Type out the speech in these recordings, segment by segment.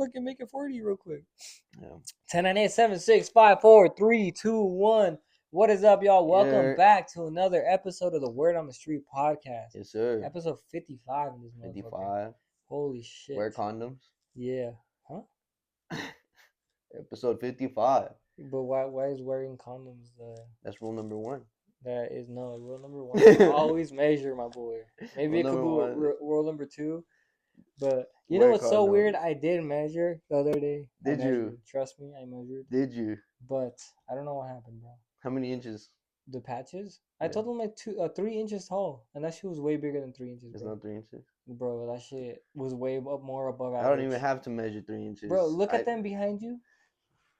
fucking make it 40 real quick. Yeah. 10, 9, 8, 7, 6, 5, 4, 3, 2, 1. What is up, y'all? Welcome back to another episode of the Word on the Street podcast. Yes, sir. Episode 55 in this motherfucker. 55. Holy shit. Wear condoms. Yeah. Huh? Episode 55. But why is wearing condoms That's rule number 1. That is no rule number 1. Always measure, my boy. Maybe it could be rule number 2. But you know what's so weird? I did measure the other day. Did you? Trust me, I measured. Did you? But I don't know what happened, bro. How many inches? The patches? I told them like 3 inches tall, and that shit was way bigger than 3 inches. It's not 3 inches. Bro, that shit was way more above average. I don't even have to measure 3 inches. Bro, look at them behind you.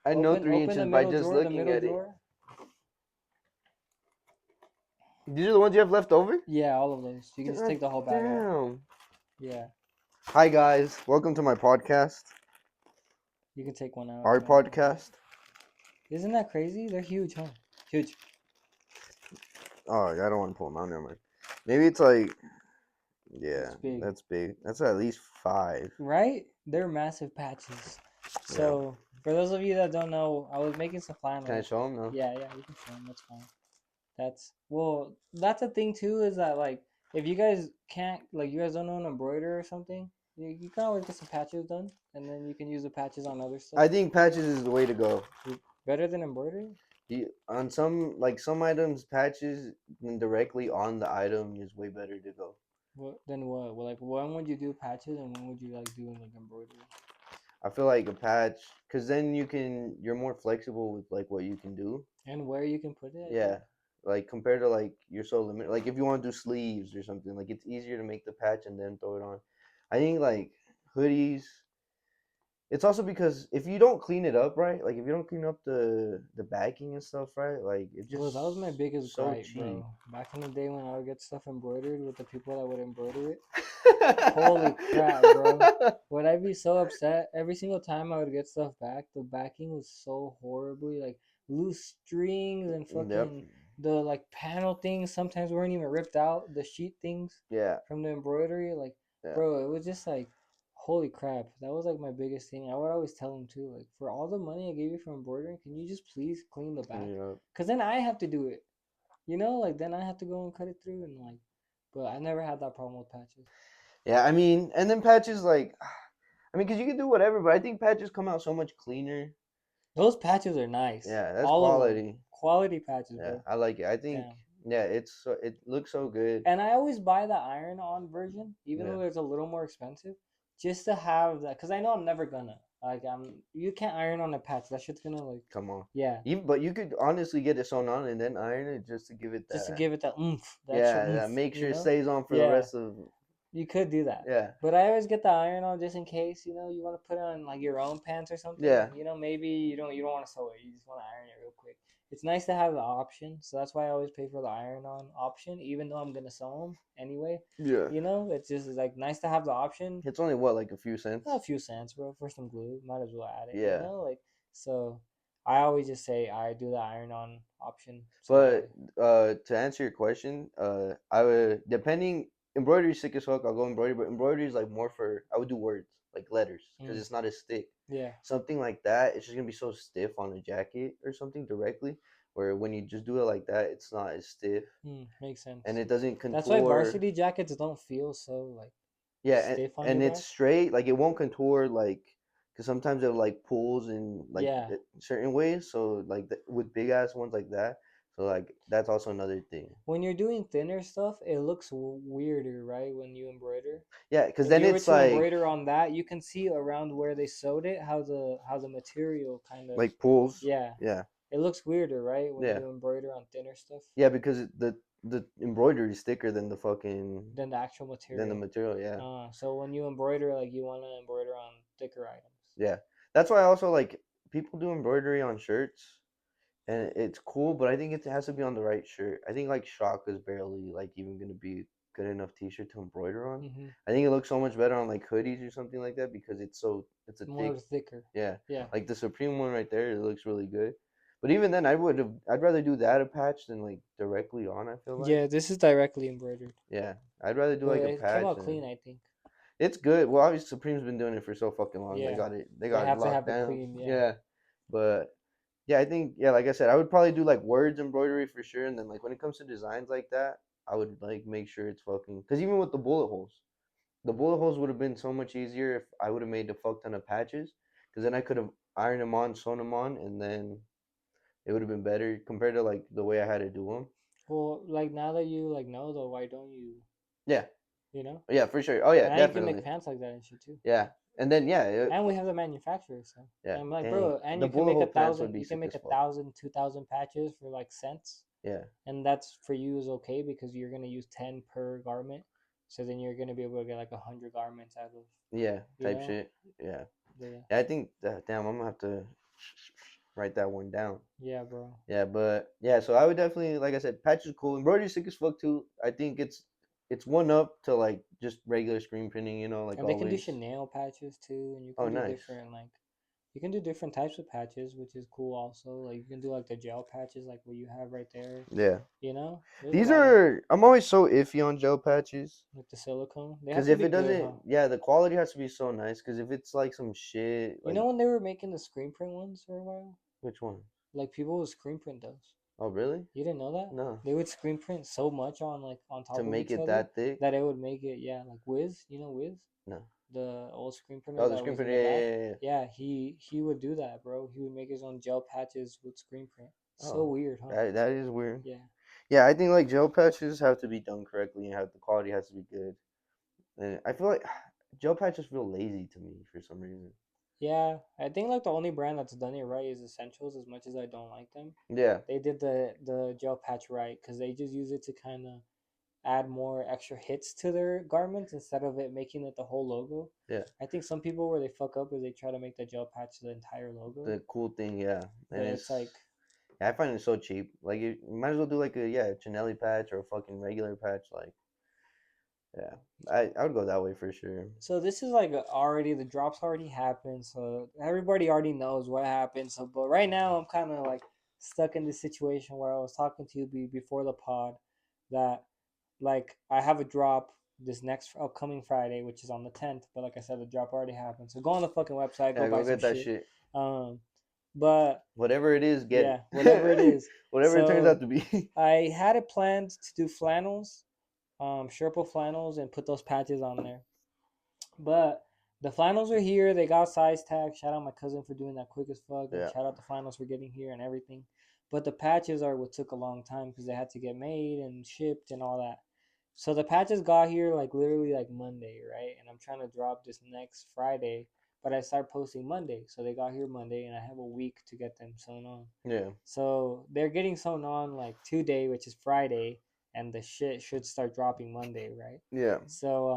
I know 3 inches by just looking at it. These are the ones you have left over? Yeah, all of those. You can just take the whole bag out. Yeah. Hi, guys. Welcome to my podcast. You can take one out. Our podcast. Isn't that crazy? They're huge, huh? Huge. Oh, I don't want to pull them out. Never mind. Maybe it's like... Yeah, that's big. That's at least 5. Right? They're massive patches. So, for those of you that don't know, I was making some flannel. Can I show them? No? Yeah, you can show them. That's fine. That's a thing too, is that like if you guys can't, like you guys don't know an embroider or something, you can always get some patches done, and then you can use the patches on other stuff. I think patches is the way to go. Better than embroidery? On some items, patches directly on the item is way better to go. Then what? Well, like when would you do patches and when would you like do like embroidery? I feel like a patch, because then you're more flexible with like what you can do and where you can put it. Yeah. Like compared to like you're so limited. Like if you want to do sleeves or something, like it's easier to make the patch and then throw it on. I think like hoodies. It's also because if you don't clean it up right, like if you don't clean up the backing and stuff right, like it just. Well, that was my biggest gripe, cheap. Bro. Back in the day when I would get stuff embroidered with the people that would embroider it. Holy crap, bro! Would I be so upset every single time I would get stuff back? The backing was so horribly like loose strings and fucking. Yep. The like panel things sometimes weren't even ripped out. The sheet things, from the embroidery, like, bro, it was just like, holy crap. That was like my biggest thing. I would always tell them too, like, for all the money I gave you for embroidering, can you just please clean the back? Cause then I have to do it, like then I have to go and cut it through and like, but I never had that problem with patches. Yeah, I mean, and then patches like, cause you can do whatever, but I think patches come out so much cleaner. Those patches are nice. Yeah, that's all quality. Quality patches, bro. Yeah, I like it. I think, it looks so good. And I always buy the iron-on version, even though it's a little more expensive, just to have that. Because I know I'm never gonna. Like, you can't iron on a patch. That shit's gonna, like... Come on. Yeah. But you could honestly get it sewn on and then iron it just to give it that... Just to give it that oomph. Make sure it stays on for the rest of... You could do that. Yeah. But I always get the iron on just in case, you want to put it on like your own pants or something. Yeah. Maybe you don't want to sew it. You just want to iron it real quick. It's nice to have the option. So that's why I always pay for the iron on option, even though I'm going to sew them anyway. Yeah. It's just like nice to have the option. It's only what, like a few cents? A few cents, bro. For some glue. Might as well add it. Yeah. So I always just say I do the iron on option. But to answer your question, I would, embroidery is sick as fuck. I'll go embroidery, but embroidery is like more for, I would do words, like letters, because it's not as thick. Yeah. Something like that, it's just going to be so stiff on a jacket or something directly, where when you just do it like that, it's not as stiff. Makes sense. And it doesn't contour. That's why varsity jackets don't feel so like stiff on and your it's back. Straight, like it won't contour like, because sometimes it like pulls in like certain ways. So like with big ass ones like that. So, like, that's also another thing. When you're doing thinner stuff, it looks weirder, right, when you embroider? Yeah, because then it's like... embroider on that, you can see around where they sewed it, how the material kind of... Like, pulls? Yeah. Yeah. It looks weirder, right, when you embroider on thinner stuff? Yeah, because the embroidery is thicker than the fucking... Than the actual material. Than the material, yeah. So when you embroider, like, you want to embroider on thicker items. Yeah. That's why also, like, people do embroidery on shirts. And it's cool, but I think it has to be on the right shirt. I think like Shaka's barely like even gonna be good enough t-shirt to embroider on. Mm-hmm. I think it looks so much better on like hoodies or something like that because it's more thicker. Yeah. Yeah. Like the Supreme one right there, it looks really good. But even then, I'd rather do that a patch than like directly on. I feel like. Yeah, this is directly embroidered. Yeah, I'd rather do like a patch. It came out clean, I think. It's good. Well, obviously Supreme's been doing it for so fucking long. They Yeah, got it. They they got it have to locked have it down. clean. Yeah. Yeah, but yeah, I think yeah, like I said, I would probably do like words embroidery for sure, and then like when it comes to designs like that, I would like make sure it's fucking. Because even with the bullet holes would have been so much easier if I would have made a fuck ton of patches. Because then I could have ironed them on, sewn them on, and then it would have been better compared to like the way I had to do them. Well, like now that you like know though, why don't you? Yeah, You know, yeah, for sure. Oh yeah, and now you can definitely. make pants like that and shit too. Yeah, and then yeah, And we have the manufacturer, so yeah. I'm like, Dang, bro, and the you can bullet make hole pants would be you can sick make as fuck. 2,000 patches for like cents, Yeah, and that's for you is okay because you're gonna use 10 per garment, so then you're gonna be able to get like 100 garments out of, yeah, you type know, shit. Yeah, the yeah. I think that, damn, I'm gonna have to write that one down. yeah, bro. Yeah, but yeah, so I would definitely, like I said, patch is cool. Embroidery sick as fuck too. I think it's one up to like just regular screen printing, like And they can do always. Chanel patches too, and you Oh, can do nice. different like you can do different types of patches, which is cool also. Like you can do like the gel patches, like what you have right there. Yeah, You know, there's a these lot of are. I'm always so iffy on gel patches like the silicone. They have because to if be it good, doesn't, huh? yeah, the quality has to be so nice. Because if it's like some shit, You like know when they were making the screen print ones for a while, which one? like people would screen print those. Oh, really? You didn't know that? No, They would screen print so much on like on to top of make each it other that thick. that it would make it yeah like Wiz. You know Wiz, No. the old screen printer Oh, the that screen was in printer. the Yeah, back. yeah, yeah. Yeah, he would do that, bro. He would make his own gel patches with screen print. So Oh, weird, huh? that is weird. Yeah. Yeah, I think like gel patches have to be done correctly and have the quality has to be good. And I feel like gel patches feel lazy to me for some reason. Yeah, I think like the only brand that's done it right is Essentials. As much as I don't like them, Yeah, they did the gel patch right because they just use it to kind of add more extra hits to their garments instead of it making it the whole logo. yeah. I think some people where they fuck up is they try to make the gel patch the entire logo, The cool thing, yeah, and but it's it's like yeah, I find it so cheap. Like you might as well do like a Chanelli patch or a fucking regular patch. Like yeah, I would go that way for sure. so this is like already the drops already happened, so everybody already knows what happened. So but right now I'm kind of like stuck in this situation where I was talking to you before the pod that like I have a drop this next upcoming Friday, which is on the 10th. But like I said, the drop already happened. So go on the fucking website, go Yeah, buy go some get that shit. shit. Um, but Whatever it is, get yeah, whatever it it. is. Whatever it turns out So to be. I had it planned to do flannels, Sherpa flannels, and put those patches on there. But the flannels are here. They got size tags. Shout out my cousin for doing that quick as fuck, and Yeah, shout out the flannels for getting here and everything. But the patches are what took a long time because they had to get made and shipped and all that. So the patches got here like literally like Monday, right? And I'm trying to drop this next Friday, but I start posting Monday. So they got here Monday, and I have a week to get them sewn on. yeah, So they're getting sewn on like today, which is Friday, and the shit should start dropping Monday, right? yeah, So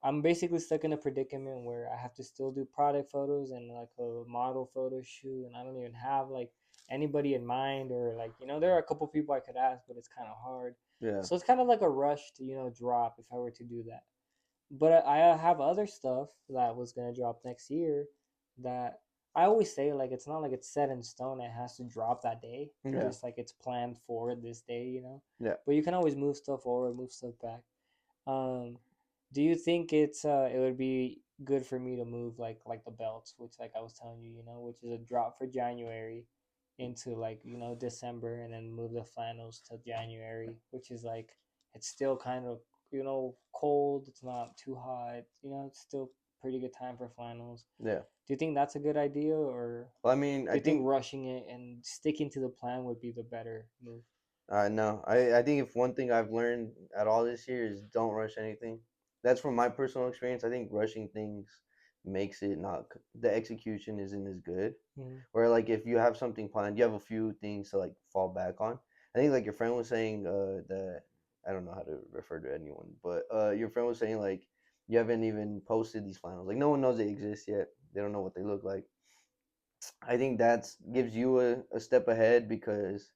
I'm basically stuck in a predicament where I have to still do product photos and like a model photo shoot, and I don't even have like anybody in mind or like there are a couple people I could ask, but it's kind of hard. yeah, So it's kind of like a rush to drop if I were to do that. But I have other stuff that was gonna drop next year that I always say like it's not like it's set in stone. It has to drop that day. yeah, Just like it's planned for this day. yeah. But you can always move stuff forward, move stuff back. Um, do you think it would be good for me to move like the belts, which like I was telling you, which is a drop for January into like December, and then move the flannels to January, which is like it's still kind of cold. It's not too hot. It's still pretty good time for flannels. Yeah. Do you think that's a good idea, or Well, I mean, do I you think think rushing it and sticking to the plan would be the better move? no. I think if one thing I've learned at all this year is don't rush anything. That's from my personal experience. I think rushing things makes it not the execution isn't as good. Mm-hmm. Where like if you have something planned, you have a few things to like fall back on. I think like your friend was saying that I don't know how to refer to anyone, but your friend was saying like you haven't even posted these finals. Like no one knows they exist yet. They don't know what they look like. I think that's gives you a step ahead because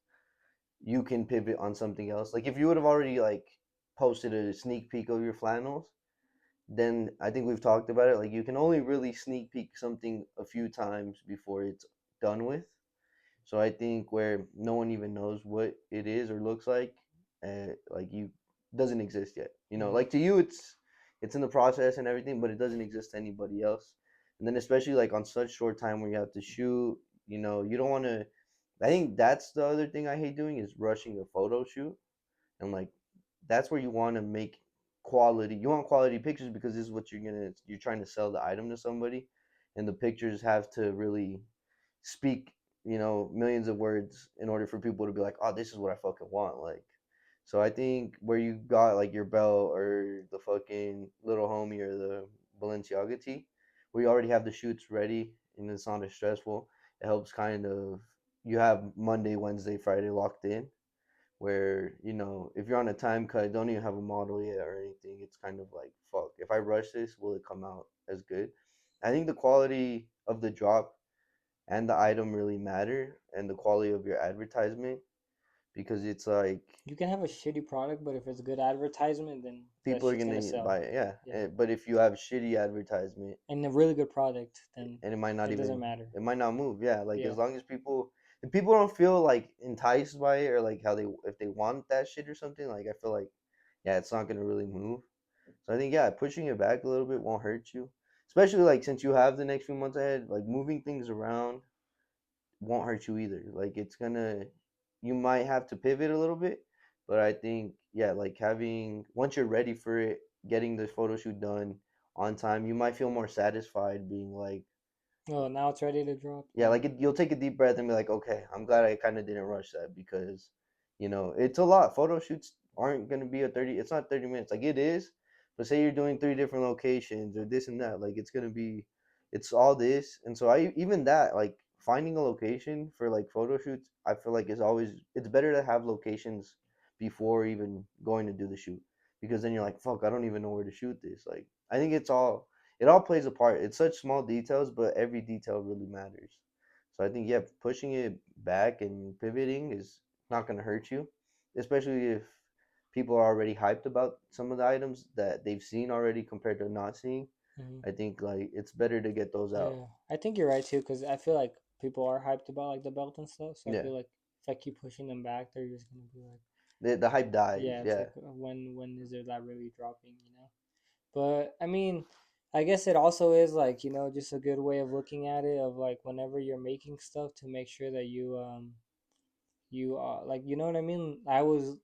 you can pivot on something else. Like if you would have already like posted a sneak peek of your flannels, then I think we've talked about it. Like you can only really sneak peek something a few times before it's done with. So I think where no one even knows what it is or looks like you doesn't exist yet. Mm-hmm. Like to you it's in the process and everything, but it doesn't exist to anybody else. And then especially like on such short time where you have to shoot, you don't want to. I think that's the other thing I hate doing is rushing a photo shoot, and like that's where you want to make quality. You want quality pictures because this is what you're trying to sell the item to somebody, and the pictures have to really speak, millions of words in order for people to be like, oh, this is what I fucking want. Like, so I think where you got like your belt or the fucking little homie or the Balenciaga tee, where you already have the shoots ready and it's not as stressful, it helps kind of, you have Monday, Wednesday, Friday locked in. Where, if you're on a time cut, don't even have a model yet or anything, it's kind of like, fuck, if I rush this, will it come out as good? I think the quality of the drop and the item really matter, and the quality of your advertisement, because it's like You can have a shitty product, but if it's good advertisement, then that people are shit's gonna gonna sell. buy it. Yeah. Yeah, But if you have shitty advertisement, and a really good product, then and it might not it doesn't even, matter. it might not move. Yeah, like Yeah. as long as people, if people don't feel like enticed by it, or like how they, if they want that shit or something, like I feel like, yeah, it's not gonna really move. So I think, yeah, pushing it back a little bit won't hurt you, especially like since you have the next few months ahead. Like moving things around won't hurt you either. Like it's gonna, you might have to pivot a little bit, but I think, yeah, like having, once you're ready for it, getting the photo shoot done on time, you might feel more satisfied being like, Oh, now it's ready to drop. yeah, like you'll take a deep breath and be like, okay, I'm glad I kind of didn't rush that, because, it's a lot. Photo shoots aren't gonna be a 30. It's not 30 minutes. Like it is, but say you're doing three different locations or this and that, like it's gonna be, it's all this, and so I even that like finding a location for like photo shoots, I feel like is always, it's better to have locations before even going to do the shoot, because then you're like, fuck, I don't even know where to shoot this. Like I think it all plays a part. It's such small details, but every detail really matters. So I think, yeah, pushing it back and pivoting is not going to hurt you, especially if people are already hyped about some of the items that they've seen already compared to not seeing. Hmm. I think like it's better to get those out. Yeah, I think you're right too, because I feel like people are hyped about like the belt and stuff. So I Yeah, feel like if I keep pushing them back, they're just gonna be like, the hype dies. yeah, it's Yeah, like when is it that really dropping, you know? But I mean, I guess it also is like, just a good way of looking at it, of like whenever you're making stuff, to make sure that you like, you know what I mean.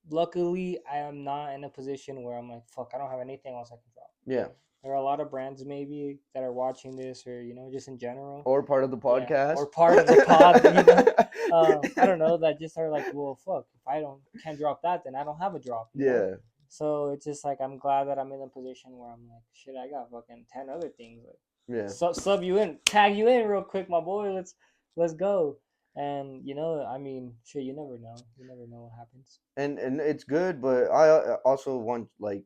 Luckily I am not in a position where I'm like, fuck, I don't have anything else I can drop. yeah. There are a lot of brands maybe that are watching this, or just in general, Or part of the yeah, podcast. or part of the pod, I don't know, that just are like, well, fuck, if I don't can't drop that, then I don't have a drop. Yeah, So it's just like, I'm glad that I'm in a position where I'm like, shit, I got fucking 10 other things, like yeah. sub you in, tag you in real quick, my boy. Let's go. And I mean, shit, you never know what happens. And it's good, but I also want like,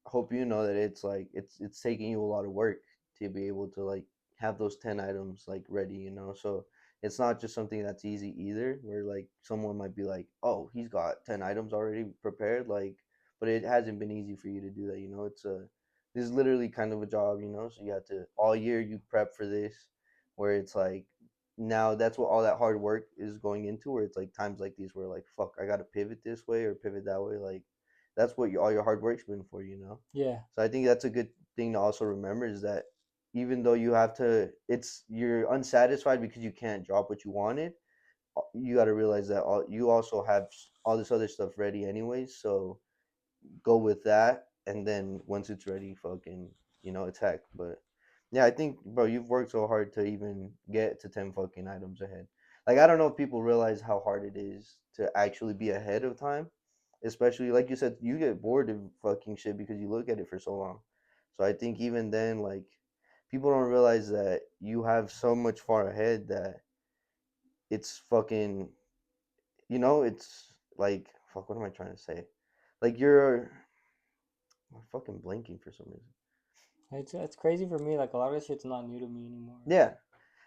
hope you know that it's like it's taking you a lot of work to be able to like have those 10 items like ready, so it's not just something that's easy either, where like someone might be like, oh, he's got 10 items already prepared, like, but it hasn't been easy for you to do that, it's a, this is literally kind of a job, so you have to all year you prep for this, where it's like, now that's what all that hard work is going into, where it's like times like these where like, fuck, I gotta pivot this way or pivot that way, like that's what all your hard work's been for. Yeah. So I think that's a good thing to also remember, is that even though you have to, you're unsatisfied because you can't drop what you wanted, you got to realize that you also have all this other stuff ready anyways, so go with that, and then once it's ready, fucking, attack. But yeah, I think, bro, you've worked so hard to even get to 10 fucking items ahead. Like I don't know if people realize how hard it is to actually be ahead of time, especially like you said, you get bored of fucking shit because you look at it for so long. So I think even then, like, people don't realize that you have so much far ahead that it's fucking, it's like, fuck, what am I trying to say? Like I'm fucking blanking for some reason. It's crazy for me. Like, a lot of this shit's not new to me anymore. Yeah.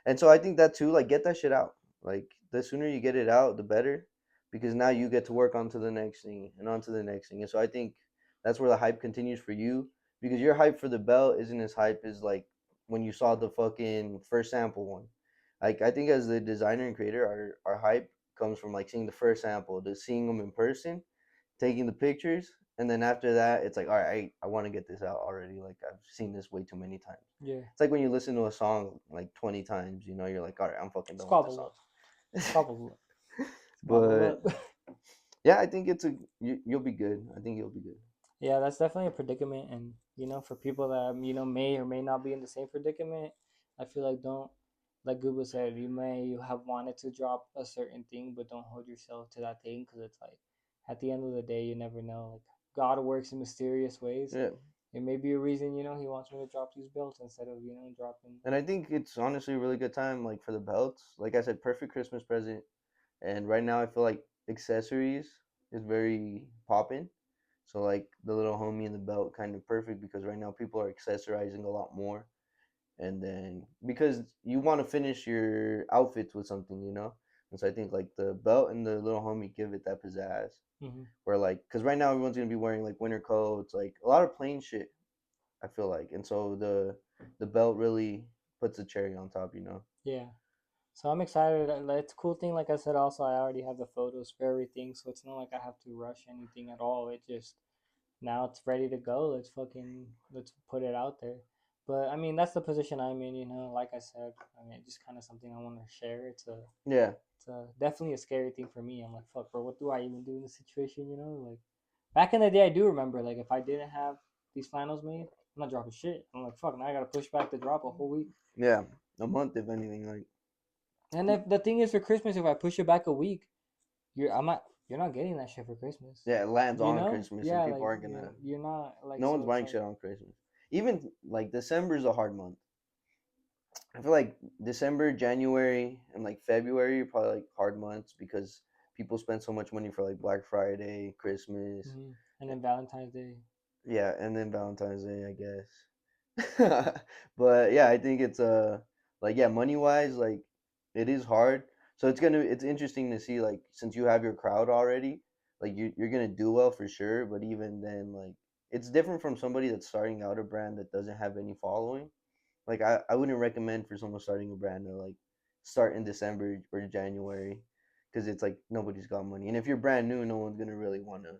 And so I think that too, like, get that shit out. Like the sooner you get it out, the better, because now you get to work onto the next thing and onto the next thing. And so I think that's where the hype continues for you, because your hype for the belt isn't as hype as like when you saw the fucking first sample one. Like I think as the designer and creator, our hype comes from like seeing the first sample, to seeing them in person, taking the pictures, and then after that, it's like, all right, I want to get this out already. Like I've seen this way too many times. Yeah. It's like when you listen to a song like 20 times, you know, you're like, all right, I'm fucking done with this Squabble song. up. Squabble up. Squabble But up. yeah, I think you'll be good. I think you'll be good. Yeah, that's definitely a predicament, and for people that may or may not be in the same predicament, I feel like don't, like Gooba said, you may have wanted to drop a certain thing, but don't hold yourself to that thing, because it's like at the end of the day, you never know. Like God works in mysterious ways. Yeah. It may be a reason He wants me to drop these belts instead of dropping. And I think it's honestly a really good time, like for the belts. Like I said, perfect Christmas present. And right now, I feel like accessories is very popping. So like the little homie and the belt, kind of perfect because right now people are accessorizing a lot more. And then because you want to finish your outfits with something, you know. And so I think like the belt and the little homie give it that pizzazz. Mm-hmm. Where like, because right now everyone's gonna be wearing like winter coats, like a lot of plain shit. I feel like, and so the belt really puts a cherry on top, you know. Yeah. So I'm excited. It's a cool thing. Like I said, also I already have the photos for everything, so it's not like I have to rush anything at all. It just now it's ready to go. Let's put it out there. But I mean, that's the position I'm in. Like I said, I mean, just kind of something I want to share. Yeah, It's definitely a scary thing for me. I'm like, fuck, bro, what do I even do in this situation? Like back in the day, I do remember like if I didn't have these finals made, I'm not dropping shit. I'm like, fuck, now I gotta push back the drop a whole week. yeah, a month if anything, like. And if the thing is for Christmas, if I push it back a week, you're not getting that shit for Christmas. Yeah, it lands You on know? Christmas, and Yeah, people like aren't gonna. you're not like No so one's it's buying like shit on Christmas. Even like December is a hard month. I feel like December, January, and like February are probably like hard months because people spend so much money for like Black Friday, Christmas. and then Valentine's Day. Yeah, and then Valentine's Day, I guess. But yeah, I think it's like yeah, money wise, like it is hard. So it's interesting to see like since you have your crowd already, like you're gonna do well for sure. But even then, like it's different from somebody that's starting out a brand that doesn't have any following. Like I wouldn't recommend for someone starting a brand to like start in December or January because it's like nobody's got money. And if you're brand new, no one's gonna really want to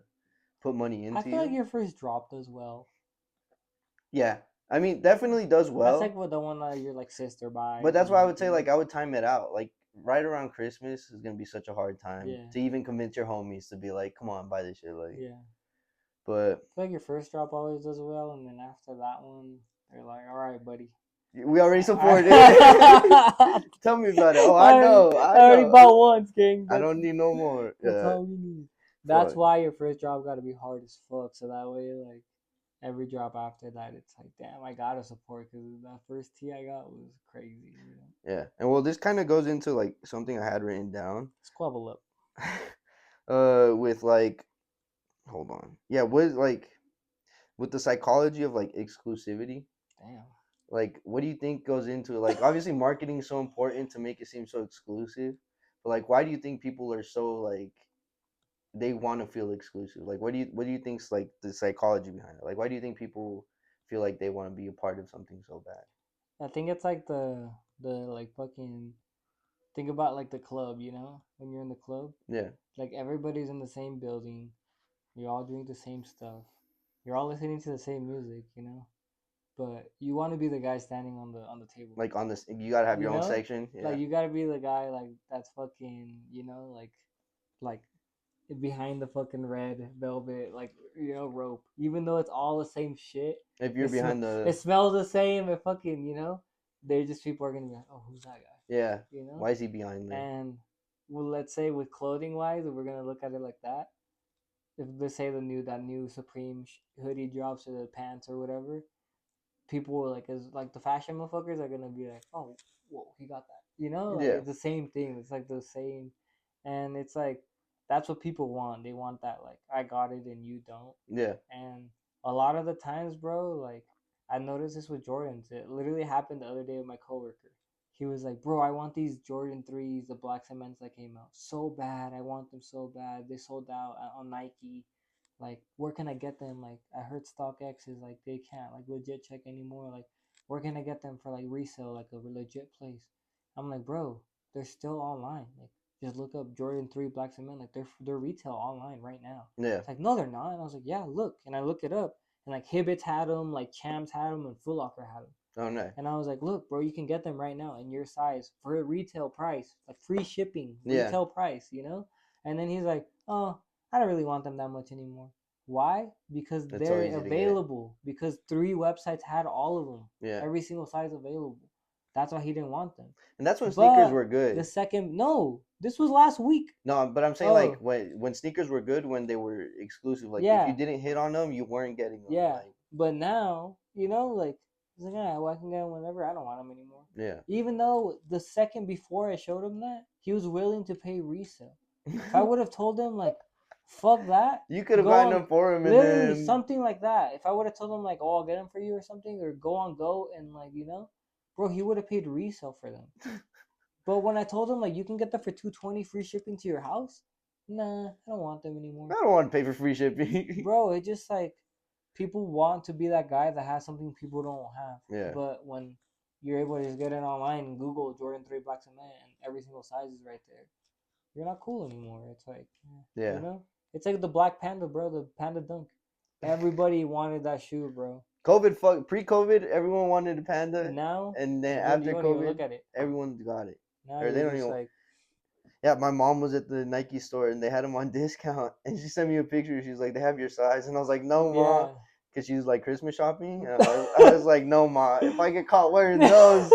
put money I into feel like you. your first drop does well. Yeah, I mean, definitely does That's like well, what the one that your like sister but buys that's and why I like would say like I would time it out. Like right around Christmas is gonna be such a hard time yeah, to even convince your homies to be like, come on, buy this shit. Like, yeah. but I feel like your first drop always does well, and then after that one, they're like, all right, buddy. we already support it. I Tell me about it. Oh, already, I I already know. bought once, gang. I don't need no more. That's Yeah, all we need. That's fuck. why your first drop got to be hard as fuck. So that way, like every drop after that, it's like, damn, I gotta support because that first tee I got was crazy. Yeah, and well, this kind of goes into like something I had written down. Squabble up. With like, hold on. Yeah, with like, with the psychology of like exclusivity. Damn. Like, what do you think goes into it? Like, obviously, marketing is so important to make it seem so exclusive. But like, why do you think people are so like they want to feel exclusive? Like, what do you think's like the psychology behind it? Like, why do you think people feel like they want to be a part of something so bad? I think it's like the like fucking think about like the club, when you're in the club, Yeah, like everybody's in the same building, you're all doing the same stuff, you're all listening to the same music. But you want to be the guy standing on the table. like on this, you gotta have You your own know, section. Yeah, like you gotta be the guy like that's fucking like behind the fucking red velvet like rope. Even though it's all the same shit, if you're behind it the smells the same. It fucking they're just people are gonna be like, oh, who's that guy? yeah, You know, why is he behind there? and well, let's say with clothing wise, if we're gonna look at it like that, if let's say that new Supreme hoodie drops or the pants or whatever, people were like, as like the fashion motherfuckers are gonna be like, oh, whoa, he got that. Like Yeah, it's the same thing. It's like the same, and it's like that's what people want. They want that like I got it and you don't. yeah, And a lot of the times, bro, like I noticed this with Jordans. It literally happened the other day with my coworker. He was like, bro, I want these Jordan 3s, the black cements that came out so bad. I want them so bad. They sold out on Nike. Like, where can I get them? Like, I heard StockX is like they can't like legit check anymore. Like, where can I get them for like resale, like a legit place? I'm like, bro, they're still online. Like, just look up Jordan 3 Black Cement. Like they're retail online right now. Yeah. It's like, no, they're not. And I was like, yeah, look. And I looked it up, and like Hibbett's had them, like Champs had them, and Foot Locker had them. Oh no. And I was like, look, bro, you can get them right now in your size for a retail price, like free shipping, Yeah. retail price, you know? And then he's like, oh, I don't really want them that much anymore. Why? Because It's so they're easy to get. available. Because 3 websites had all of them. Yeah. Every single size available. That's why he didn't want them. And that's when sneakers were good. This was last week. No, but I'm saying like when sneakers were good, when they were exclusive. Like if you didn't hit on them, you weren't getting them. Yeah. Like, but now, you know, like he's like, yeah, well, I can get them whenever. I don't want them anymore. Yeah. Even though the second before I showed him that, he was willing to pay resale. If I would have told him like, fuck that, you could have gotten them for him, and literally then something like that. If I would have told him like, oh, I'll get them for you or something, or go on Go and like, you know, bro, he would have paid resale for them. But when I told him like you can get them for $220 free shipping to your house, nah, I don't want them anymore. I don't want to pay for free shipping. Bro, it just like people want to be that guy that has something people don't have. Yeah. But when you're able to just get it online and Google Jordan 3 Black Cement and every single size is right there, you're not cool anymore. It's like, yeah, you know, it's like the Black Panda, bro, the Panda Dunk. Everybody wanted that shoe, bro. Pre-COVID, everyone wanted a Panda. Now, and then after COVID, look at it. Everyone got it. Now or they don't even. Like, yeah, my mom was at the Nike store and they had them on discount, and she sent me a picture. She's like, "They have your size," and I was like, "No, ma," because she was like Christmas shopping. I was like, "No, ma. If I get caught wearing those,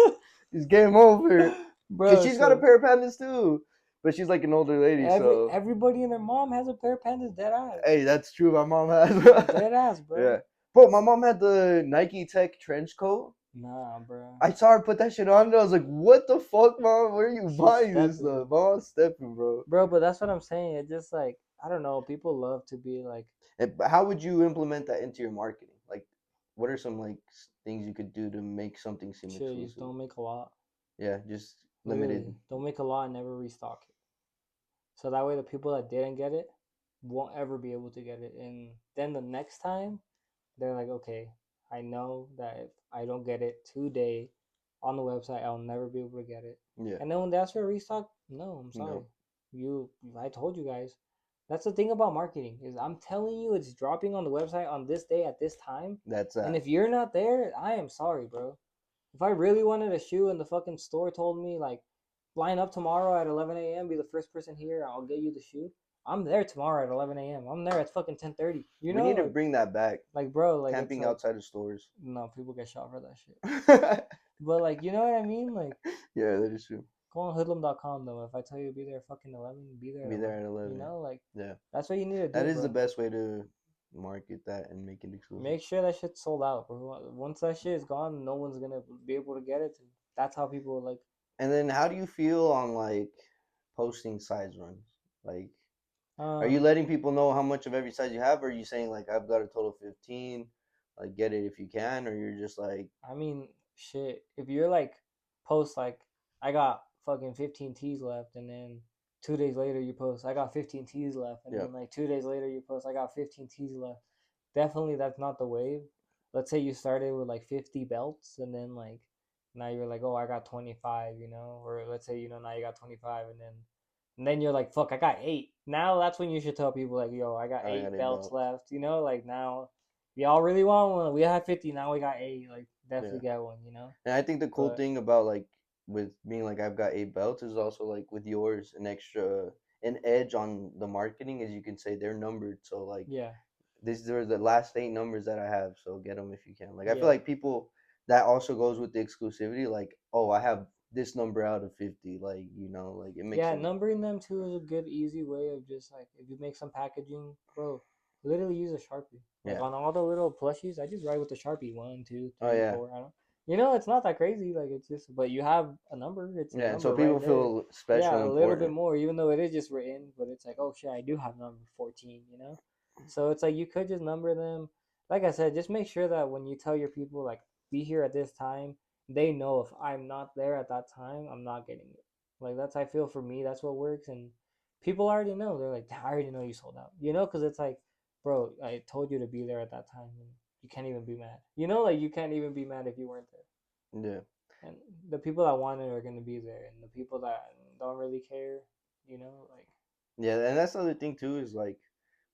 it's game over." Because she's got a pair of Pandas too. But she's like an older lady, so everybody and their mom has a pair of Pandas. Dead ass. Hey, that's true. My mom has. Dead ass, bro. Yeah, bro. My mom had the Nike Tech trench coat. Nah, bro. I saw her put that shit on, and I was like, "What the fuck, mom? Where are you buying this stuff?" Mom's stepping, bro. Bro, but that's what I'm saying. It's just like I don't know. People love to be like. How would you implement that into your marketing? Like, what are some like things you could do to make something seem exclusive? Just don't make a lot. Yeah, just limited. Don't make a lot and never restock it. So that way the people that didn't get it won't ever be able to get it. And then the next time, they're like, okay, I know that if I don't get it today on the website, I'll never be able to get it. Yeah. And then when they ask for a restock, no, I'm sorry. No. I told you guys. That's the thing about marketing is I'm telling you it's dropping on the website on this day at this time. That's that. And if you're not there, I am sorry, bro. If I really wanted a shoe and the fucking store told me like, line up tomorrow at 11 a.m. Be the first person here. I'll get you the shoe. I'm there tomorrow at 11 a.m. I'm there at fucking 10:30. You know, we need to bring that back. Like, bro, like camping outside of stores. No, people get shot for that shit. But like, you know what I mean? Like, yeah, that is true. Go on hoodlum.com though. If I tell you to be there fucking 11, be there. Be there at 11. You know, like, yeah, that's what you need to do. That is the best way to market that and make it exclusive. Make sure that shit's sold out, bro. Once that shit is gone, no one's gonna be able to get it. That's how people like. And then, how do you feel on like posting size runs? Like, are you letting people know how much of every size you have, or are you saying like I've got a total of 15, like get it if you can, or you're just like? I mean, shit. If you're like post like I got fucking 15 tees left, and then 2 days later you post I got 15 tees left, and then like 2 days later you post I got 15 tees left. Definitely, that's not the wave. Let's say you started with like 50 belts, and then like. Now you're like, oh, I got 25, you know, or let's say, you know, now you got 25, and then you're like, fuck, I got 8. Now that's when you should tell people like, yo, I got 8 belts left, you know, like now, y'all really want one. We have 50, now we got 8, like definitely get one, you know. And I think the cool thing about like with being like I've got 8 belts is also like with yours an edge on the marketing is you can say they're numbered, so like these are the last 8 numbers that I have, so get them if you can. Like I feel like people. That also goes with the exclusivity, like, oh, I have this number out of 50, like, you know, like, it makes sense. Numbering them, too, is a good, easy way of just, like, if you make some packaging, bro, literally use a Sharpie. Like, on all the little plushies, I just write with the Sharpie, 1, 2, 3, 4, I don't you know, it's not that crazy, like, it's just, but you have a number, it's a number so people feel special and a little bit more, even though it is just written, but it's like, oh, shit, I do have number 14, you know? So it's like, you could just number them. Like I said, just make sure that when you tell your people, like, be here at this time, they know if I'm not there at that time, I'm not getting it. Like that's I feel for me, that's what works, and people already know. They're like, I already know you sold out, you know, because it's like, bro, I told you to be there at that time, and you can't even be mad, you know, like you can't even be mad if you weren't there. Yeah. And the people that want it are gonna be there, and the people that don't really care, You know, like Yeah, and that's the other thing too is like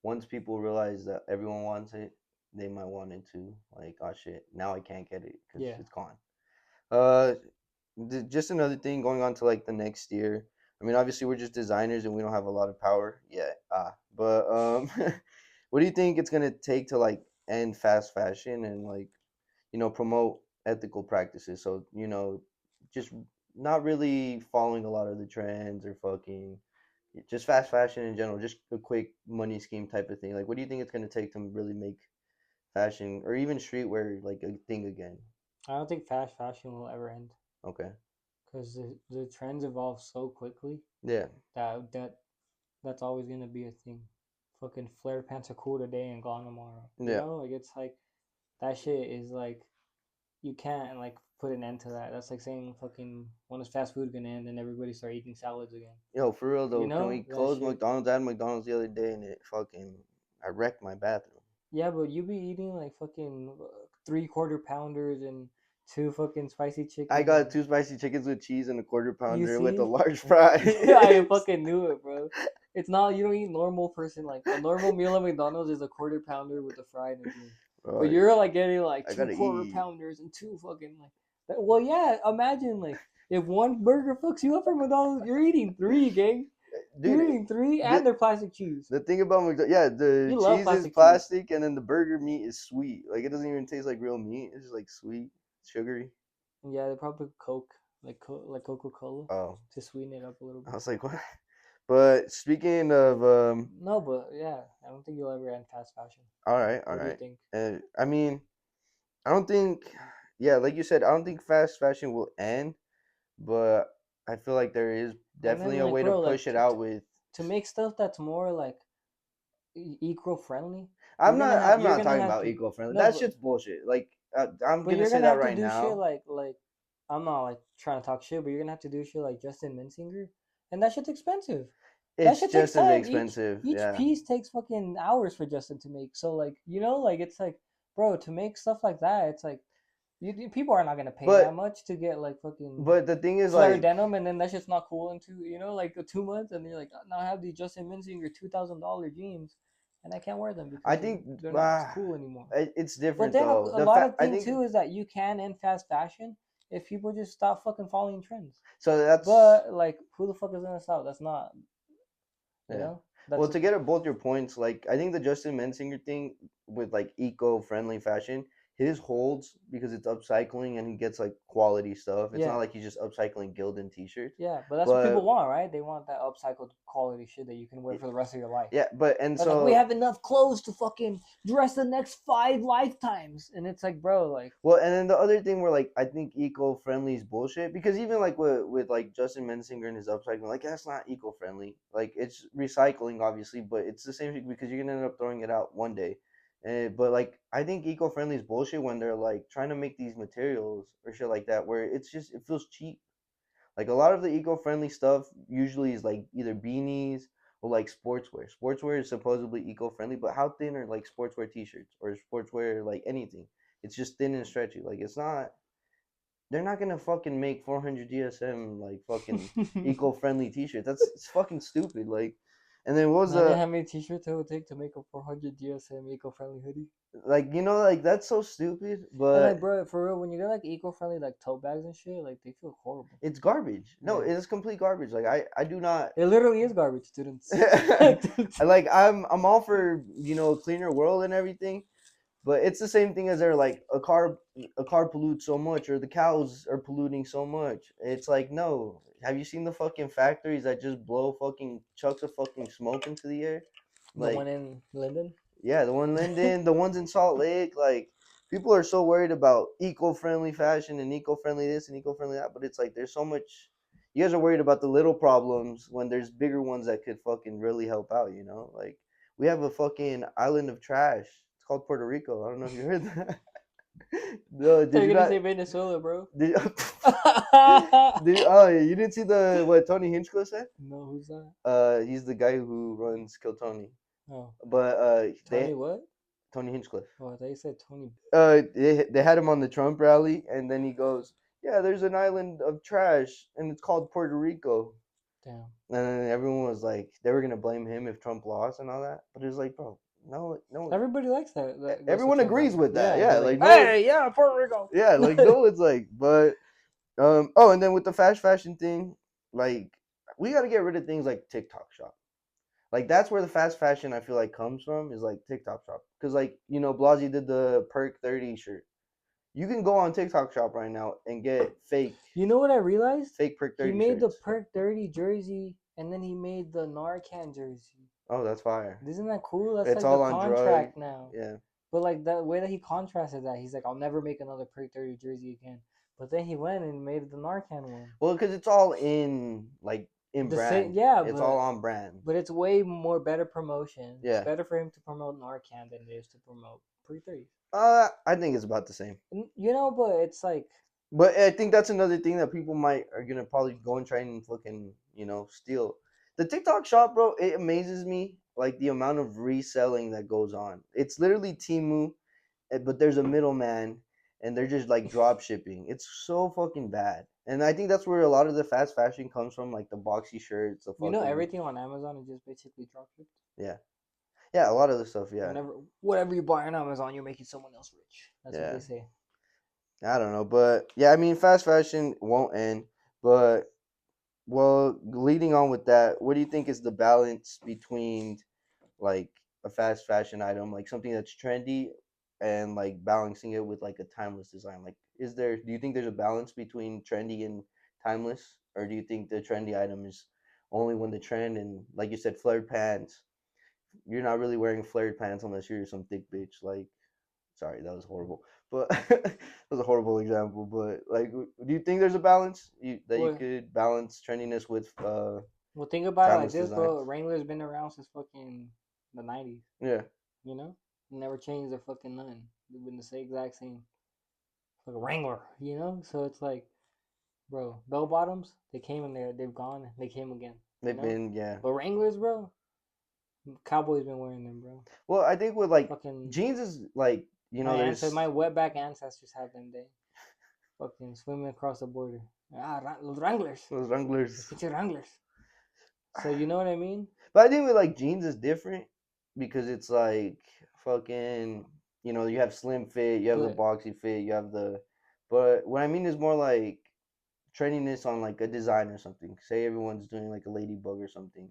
once people realize that everyone wants it, they might want it too. Like, oh shit, now I can't get it because yeah. it's gone. Uh, just another thing going on to like the next year. I mean, obviously we're just designers and we don't have a lot of power yet. But what do you think it's gonna take to like end fast fashion and like promote ethical practices? So just not really following a lot of the trends or fucking just fast fashion in general, just a quick money scheme type of thing. Like, what do you think it's gonna take to really make fashion or even streetwear like a thing again? I don't think fast fashion will ever end Okay. because the trends evolve so quickly Yeah. that's always gonna be a thing. Fucking flare pants are cool today and gone tomorrow. You Yeah. know, like it's like that shit is like you can't like put an end to that. That's like saying fucking when is fast food gonna end and everybody start eating salads again. Yo, for real You though, can we know that close shit. McDonald's? I had McDonald's the other day and it fucking I wrecked my bathroom. Yeah, but you be eating like fucking 3/4 pounders and two fucking spicy I chicken got and 2 spicy chickens with cheese and a quarter you pounder with a see? large fry. I fucking knew it, bro. It's not you don't eat normal person like a normal meal at McDonald's is a 1/4 pounder with a fry and a drink. But Bro, you're like getting like I two gotta quarter eat. pounders and two fucking like well yeah, imagine like if one burger fucks you up from McDonald's, you're eating three, gang. You're Dude, eating three and the, they're plastic cheese. the thing about McDonald's, yeah, the You love cheese is plastic cheese. plastic and then the burger meat is sweet. Like, it doesn't even taste like real meat. It's just like sweet, sugary. Yeah, they probably Coke, like Coca Cola, Oh, to sweeten it up a little I bit. was like, what? But speaking of, No, but yeah, I don't think you'll ever end fast fashion. all right, all What do you right. think? I mean, I don't think, yeah, like you said, I don't think fast fashion will end, but I feel like there is And definitely then a like, way to bro, push like it out with. to make stuff that's more like eco friendly, I'm you're not gonna talking have about to eco-friendly. no, That shit's bullshit. Like, I'm but gonna you're say gonna that have to right do shit now. like I'm not like trying to talk shit, but you're gonna have to do shit like Justin Minsinger, and that shit's expensive. That It's shit takes just as time. expensive. Each Yeah. piece takes fucking hours for Justin to make. So like you know like it's like bro to make stuff like that, it's like people are not gonna pay that But much to get like fucking the thing is flare like denim, and then that's just not cool into like 2 months, and you're like now I have these Justin Minsinger $2,000 jeans, and I can't wear them I because think they're not as cool anymore. it's But different then though. a The lot fact of I thing think too is that you can end fast fashion if people just stop fucking following trends. so that's But like, who the fuck is gonna stop? That's not, you yeah. know, Well, that's to get at both your points, like I think the Justin Mensinger thing with like eco-friendly fashion, his holds because it's upcycling and he gets like quality stuff. It's not yeah, like he's just upcycling Gildan t-shirts. yeah. But that's what people But want, right? They want that upcycled quality shit that you can wear for the rest of your life. yeah, but and They're like, we so have enough clothes to fucking dress the next 5 lifetimes, and it's like, bro, like, well, and then the other thing where like I think eco-friendly is bullshit because even like with like Justin Mensinger and his upcycling, like that's not eco-friendly. Like it's recycling obviously, but it's the same thing because you're gonna end up throwing it out one day. But like I think eco-friendly is bullshit when they're like trying to make these materials or shit like that where it's just it feels cheap. Like a lot of the eco-friendly stuff usually is like either beanies or like sportswear. Sportswear is supposedly eco-friendly, but how thin are like sportswear t-shirts or sportswear like anything? It's just thin and stretchy. Like it's not. They're not gonna fucking make 400 GSM like fucking eco-friendly t-shirts. That's it's fucking stupid. Like, and then what was imagine the how many t-shirts it would take to make a 400 GSM eco-friendly hoodie. like like that's so stupid. And But like, bro, for real, when you get like eco-friendly like tote bags and shit, like they feel horrible. it's garbage. No, Yeah, it's complete garbage. Like I do not. it literally is garbage, students. Like I'm all for a cleaner world and everything, but it's the same thing as they're like a car pollutes so much or the cows are polluting so much. It's like no. Have you seen the fucking factories that just blow fucking chucks of fucking smoke into the air? The Like one in Linden. yeah, the one in Linden, the ones in Salt Lake, like people are so worried about eco-friendly fashion and eco-friendly this and eco-friendly that, but it's like there's so much. You guys are worried about the little problems when there's bigger ones that could fucking really help out. Like we have a fucking island of trash. It's called Puerto Rico. I don't know if you heard that. No, did They're you gonna not? say Venezuela, bro. Did, you didn't see the what Tony Hinchcliffe said? No, who's that? He's the guy who runs Kill Tony. Oh, But Tony what? Tony Hinchcliffe. Oh, they said Tony. They had him on the Trump rally, and then he goes, "Yeah, there's an island of trash, and it's called Puerto Rico." Damn. And then everyone was like, they were gonna blame him if Trump lost and all that. But it was like, bro, no, Everybody likes that. That goes to everyone Trump agrees rally. with that. Yeah, Yeah, they're like like, no, hey, yeah, Puerto Rico. yeah, like no, it's like, but oh, and then with the fast fashion thing, like we got to get rid of things like TikTok Shop. Like that's where the fast fashion I feel like comes from is like TikTok Shop, because like Blasey did the Perk 30 shirt. You can go on TikTok Shop right now and get You know what I realized? fake Perk He 30 made the shirts. Perk 30 jersey, and then he made the Narcan jersey. Oh, that's fire. Isn't that cool? That's It's like the all on drug. contract now. Yeah. But like the way that he contrasted that, he's like, I'll never make another Perk 30 jersey again. But then he went and made the Narcan one. Well, because it's all in The brand. same, yeah, It's all on brand. but it's way more better promotion. Yeah. It's better for him to promote Narcan than it is to promote Perk 30. I think it's about the same. But it's like. But I think that's another thing that people are gonna probably go and try and fucking steal. The TikTok shop, bro. It amazes me like the amount of reselling that goes on. It's literally Temu, but there's a middleman, and they're just like drop shipping. It's so fucking bad. And I think that's where a lot of the fast fashion comes from, like the boxy shirts, the fucking. Everything on Amazon is just basically drop shipped. Yeah. Yeah, a lot of the stuff. Yeah. Whatever you buy on Amazon, you're making someone else rich. That's Yeah. what they say. I don't know, but yeah, I mean, fast fashion won't end. But well, leading on with that, what do you think is the balance between like a fast fashion item, like something that's trendy, and like balancing it with like a timeless design? Like, do you think there's a balance between trendy and timeless, or do you think the trendy item is only when the trend, and like you said, flared pants? You're not really wearing flared pants unless you're some thick bitch. Like, sorry, that was horrible, but that was a horrible example. But like, do you think there's a balance that you Well, could balance trendiness with well, think about it like timeless this, designs? bro. Wrangler's been around since fucking the 90s. Yeah. Never changed their fucking none. They've been the same exact same. Like a Wrangler, So it's like, bro, bell bottoms, they came in there, they've gone, they came again. They've been, yeah. But Wranglers, bro, Cowboys been wearing them, bro. Well, I think with like fucking jeans is like my wetback ancestors have them. They fucking swimming across the border. Los Wranglers. Those Wranglers. Wranglers. So you know what I mean? But I think with like jeans is different because it's like fucking you have slim fit, you have the boxy fit, you have the. But what I mean is more like trendiness on like a design or something. Say everyone's doing like a ladybug or something.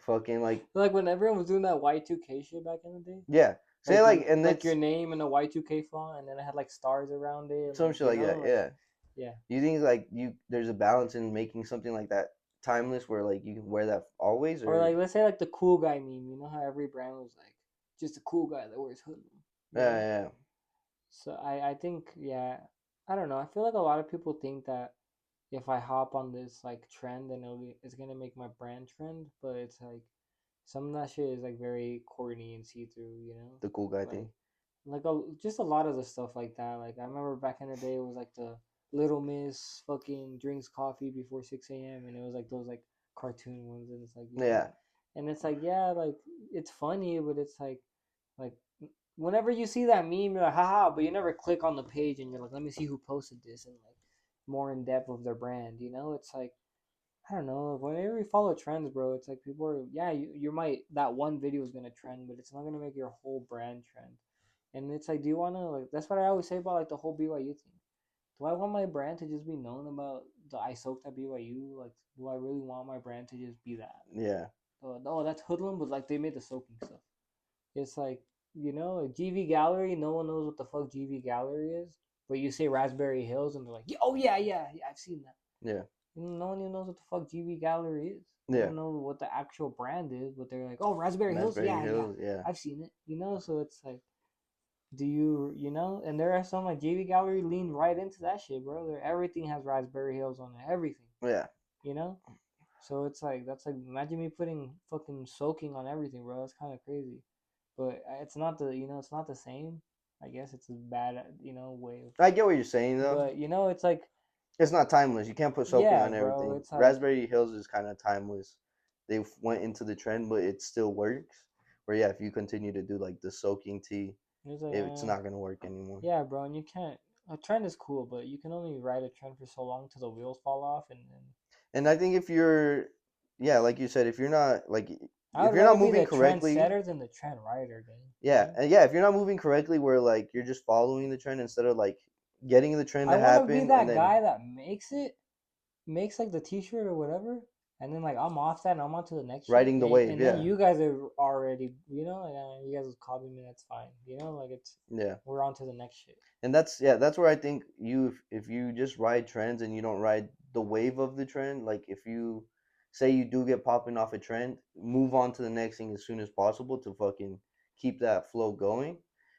Fucking like when everyone was doing that Y2K shit back in the day. Yeah. Say and like your name in a Y2K font, and then it had like stars around it. Some shit like that. Yeah. Yeah. You think like there's a balance in making something like that timeless where like you can wear that always, or like let's say like the cool guy meme. You know how every brand was like just a cool guy that wears hoodie. Yeah. So I think I don't know. I feel like a lot of people think that if I hop on this like trend, then it's gonna make my brand trend. But it's like some of that shit is like very corny and see through. The cool guy thing. Like just a lot of the stuff like that. Like I remember back in the day, it was like the Little Miss fucking drinks coffee before 6 a.m. and it was like those like cartoon ones, and it's like and it's like like it's funny, but it's like whenever you see that meme, you're like haha, but you never click on the page and you're like, let me see who posted this and like more in depth of their brand. It's like I don't know. Whenever you follow trends, bro, it's like people are you might that one video is gonna trend, but it's not gonna make your whole brand trend. And it's like, do you want to like? That's what I always say about like the whole BYU thing. Do I want my brand to just be known about the I soaked at BYU? Like, do I really want my brand to just be that? Yeah. Oh, that's hoodlum, but like they made the soaking stuff. It's like GV Gallery. No one knows what the fuck GV Gallery is, but you say Raspberry Hills, and they're like, oh yeah, I've seen that. Yeah. No one even knows what the fuck GV Gallery is. They don't know what the actual brand is, but they're like, oh, Raspberry Hills, yeah, I've seen it. So it's like. Do you and there are some like JV Gallery lean right into that shit, bro. Everything has Raspberry Hills on it, everything. Yeah. So it's like that's like imagine me putting fucking soaking on everything, bro. That's kind of crazy, but it's not it's not the same. I guess it's a bad way of. I get what you're saying though. But it's like it's not timeless. You can't put soaking on everything. Bro, it's like, Raspberry Hills is kind of timeless. They went into the trend, but it still works. Where if you continue to do like the soaking tea. It's not gonna work anymore. Yeah, bro, and you can't. A trend is cool, but you can only ride a trend for so long till the wheels fall off, and then. And I think if you're, yeah, like you said, if you're not like, I if would you're not rather be moving the correctly, trendsetter than the trend rider, dude. yeah, and yeah, if you're not moving correctly, where like you're just following the trend instead of like getting the trend I to want to be happen and that then guy that makes like the T-shirt or whatever, and then like I'm off that and I'm on to the next shit, riding the wave. and then Yeah, you guys are already, like, you guys will copy me, that's fine, like it's yeah. we're on to the next shit. And that's where I think you, if you just ride trends and you don't ride the wave of the trend, like if you say you do get popping off a trend, move on to the next thing as soon as possible to fucking keep that flow going.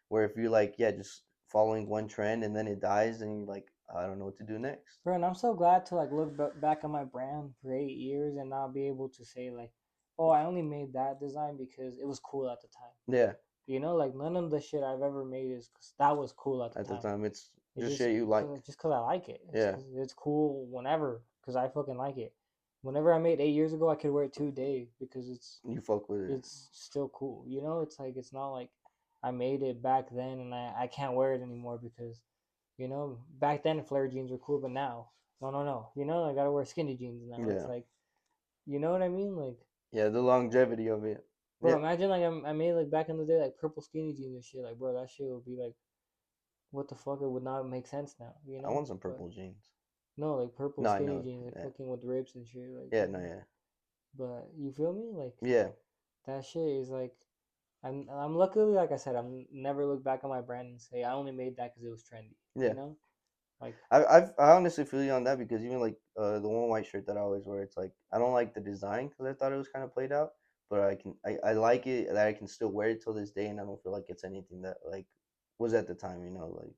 Where if you're like, yeah, just following one trend and then it dies and you're like, I don't know what to do next. Bro, and I'm so glad to like look back at my brand for 8 years and not be able to say like, oh, I only made that design because it was cool at the time. Yeah, Like none of the shit I've ever made is because that was cool at the at the time. time it's It's just just shit you like. cause I like it. It's Yeah, cause it's cool whenever, cause I fucking like it. Whenever I made 8 years ago, I could wear it today because you fuck with it. it's still cool. It's like it's not like I made it back then and I can't wear it anymore because back then flare jeans were cool, but now no no no. I gotta wear skinny jeans now. It's Yeah, like what I mean? Like, yeah, the longevity of it. bro, Yeah, imagine like I made like back in the day like purple skinny jeans and shit. Like, bro, that shit would be like, what the fuck? It would not make sense now, I want some But purple jeans. no, like purple No, I skinny know. jeans, like Yeah, fucking with ribs and shit, like yeah, no, yeah, But you feel me? Like yeah, that shit is like, I'm luckily, like I said, I'm never look back on my brand and say I only made that because it was trendy. yeah. Like I honestly feel you on that because even like the one white shirt that I always wear, it's like I don't like the design because I thought it was kind of played out, but I like it that I can still wear it till this day and I don't feel like it's anything that like was at the time, like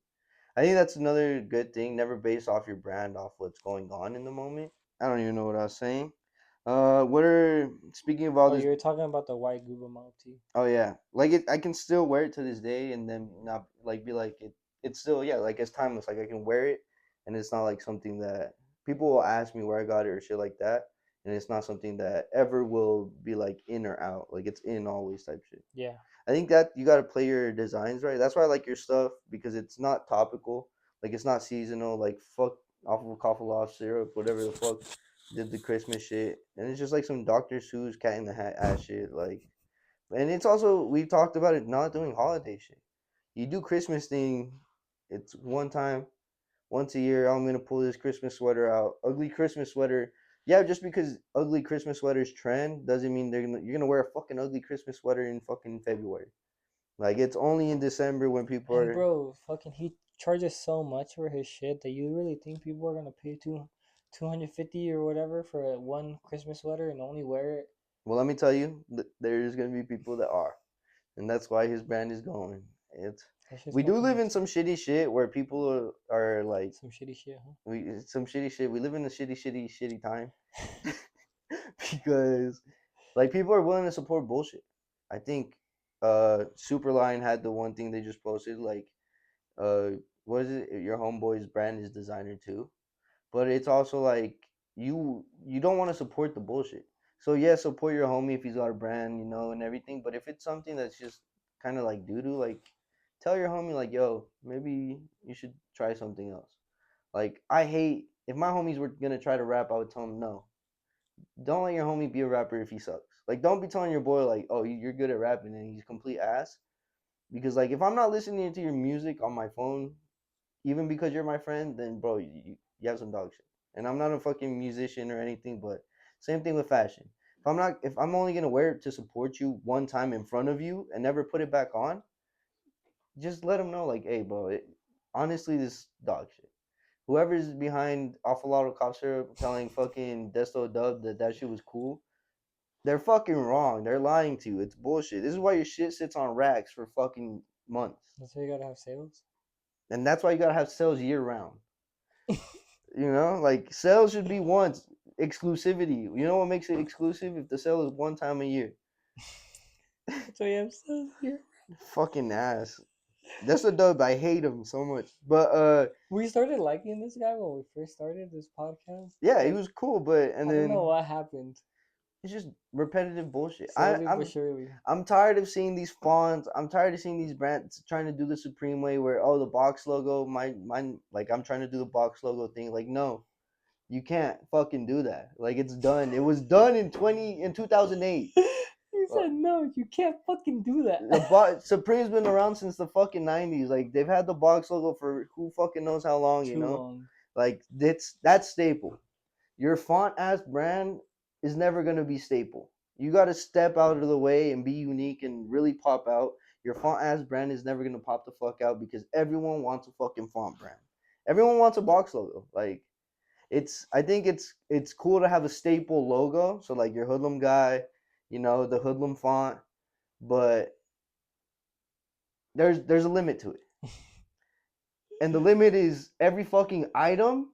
I think that's another good thing. Never base off your brand off what's going on in the moment. I don't even know what I was saying. What are speaking of all oh, this? you're talking about the white Google Mouth tee. Oh yeah, like I can still wear it to this day, and then not like be like it. It's still, yeah, like it's timeless. Like I can wear it, and it's not like something that people will ask me where I got it or shit like that, and it's not something that ever will be like in or out. Like it's in always type shit. Yeah. I think that you got to play your designs right. That's why I like your stuff because it's not topical. Like it's not seasonal. Like fuck off of a coffee loft syrup, whatever the fuck did the Christmas shit, and it's just like some Dr. Seuss Cat in the Hat ass shit. Like, and it's also we talked about it not doing holiday shit. You do Christmas thing, it's one time, once a year. I'm gonna pull this Christmas sweater out. Ugly Christmas sweater. Yeah, just because ugly Christmas sweaters trend doesn't mean you're gonna wear a fucking ugly Christmas sweater in fucking February. Like it's only in December when people And are. bro, fucking he charges so much for his shit that you really think people are gonna pay 250 or whatever for one Christmas sweater and only wear it? Well, let me tell you, there's gonna be people that are, and that's why his brand is going. It's That shit's we do fucking live in nuts. some shitty shit where people are like Some shitty shit, huh? we some shitty shit. We live in a shitty time because like people are willing to support bullshit. I think Superline had the one thing they just posted like uh what is it? Your homeboy's brand is designer too. But it's also like you don't want to support the bullshit. So yeah, support your homie if he's got a brand, and everything. But if it's something that's just kind of like doo doo, like tell your homie like, yo, maybe you should try something else. Like I hate if my homies were gonna try to rap, I would tell them no. Don't let your homie be a rapper if he sucks. Like don't be telling your boy like, oh, you're good at rapping and he's complete ass. Because like if I'm not listening to your music on my phone, even because you're my friend, then bro, you have some dog shit. And I'm not a fucking musician or anything, but same thing with fashion. If I'm only gonna wear it to support you one time in front of you and never put it back on, just let them know like, hey, bro, honestly, this dog shit. Whoever's behind Awful Lot of Cop Syrup telling fucking Desto Dub that shit was cool, they're fucking wrong. They're lying to you. It's bullshit. This is why your shit sits on racks for fucking months. That's why you gotta have sales. And that's why you gotta have sales year round. Like sales should be once exclusivity. You know what makes it exclusive? If the sale is one time a year. That's why you have sales here. Fucking ass. That's a dub. I hate him so much. But We started liking this guy when we first started this podcast. yeah, he Like, was cool, but and I don't know then what happened. it's just repetitive bullshit. Slowly but surely. I'm tired of seeing these fonts. I'm tired of seeing these brands trying to do the Supreme way where the box logo, mine like I'm trying to do the box logo thing. Like no. You can't fucking do that. Like, it's done. It was done in 2008. You said no, you can't fucking do that. Supreme's been around since the fucking 90s. Like, they've had the box logo for who fucking knows how long, you Too know? long. Like, that's staple. Your font ass brand is never gonna be staple. You gotta step out of the way and be unique and really pop out. Your font ass brand is never gonna pop the fuck out because everyone wants a fucking font brand. Everyone wants a box logo. Like, I think it's cool to have a staple logo. So like your hoodlum guy, you know, the hoodlum font, but there's a limit to it. And the limit is every fucking item.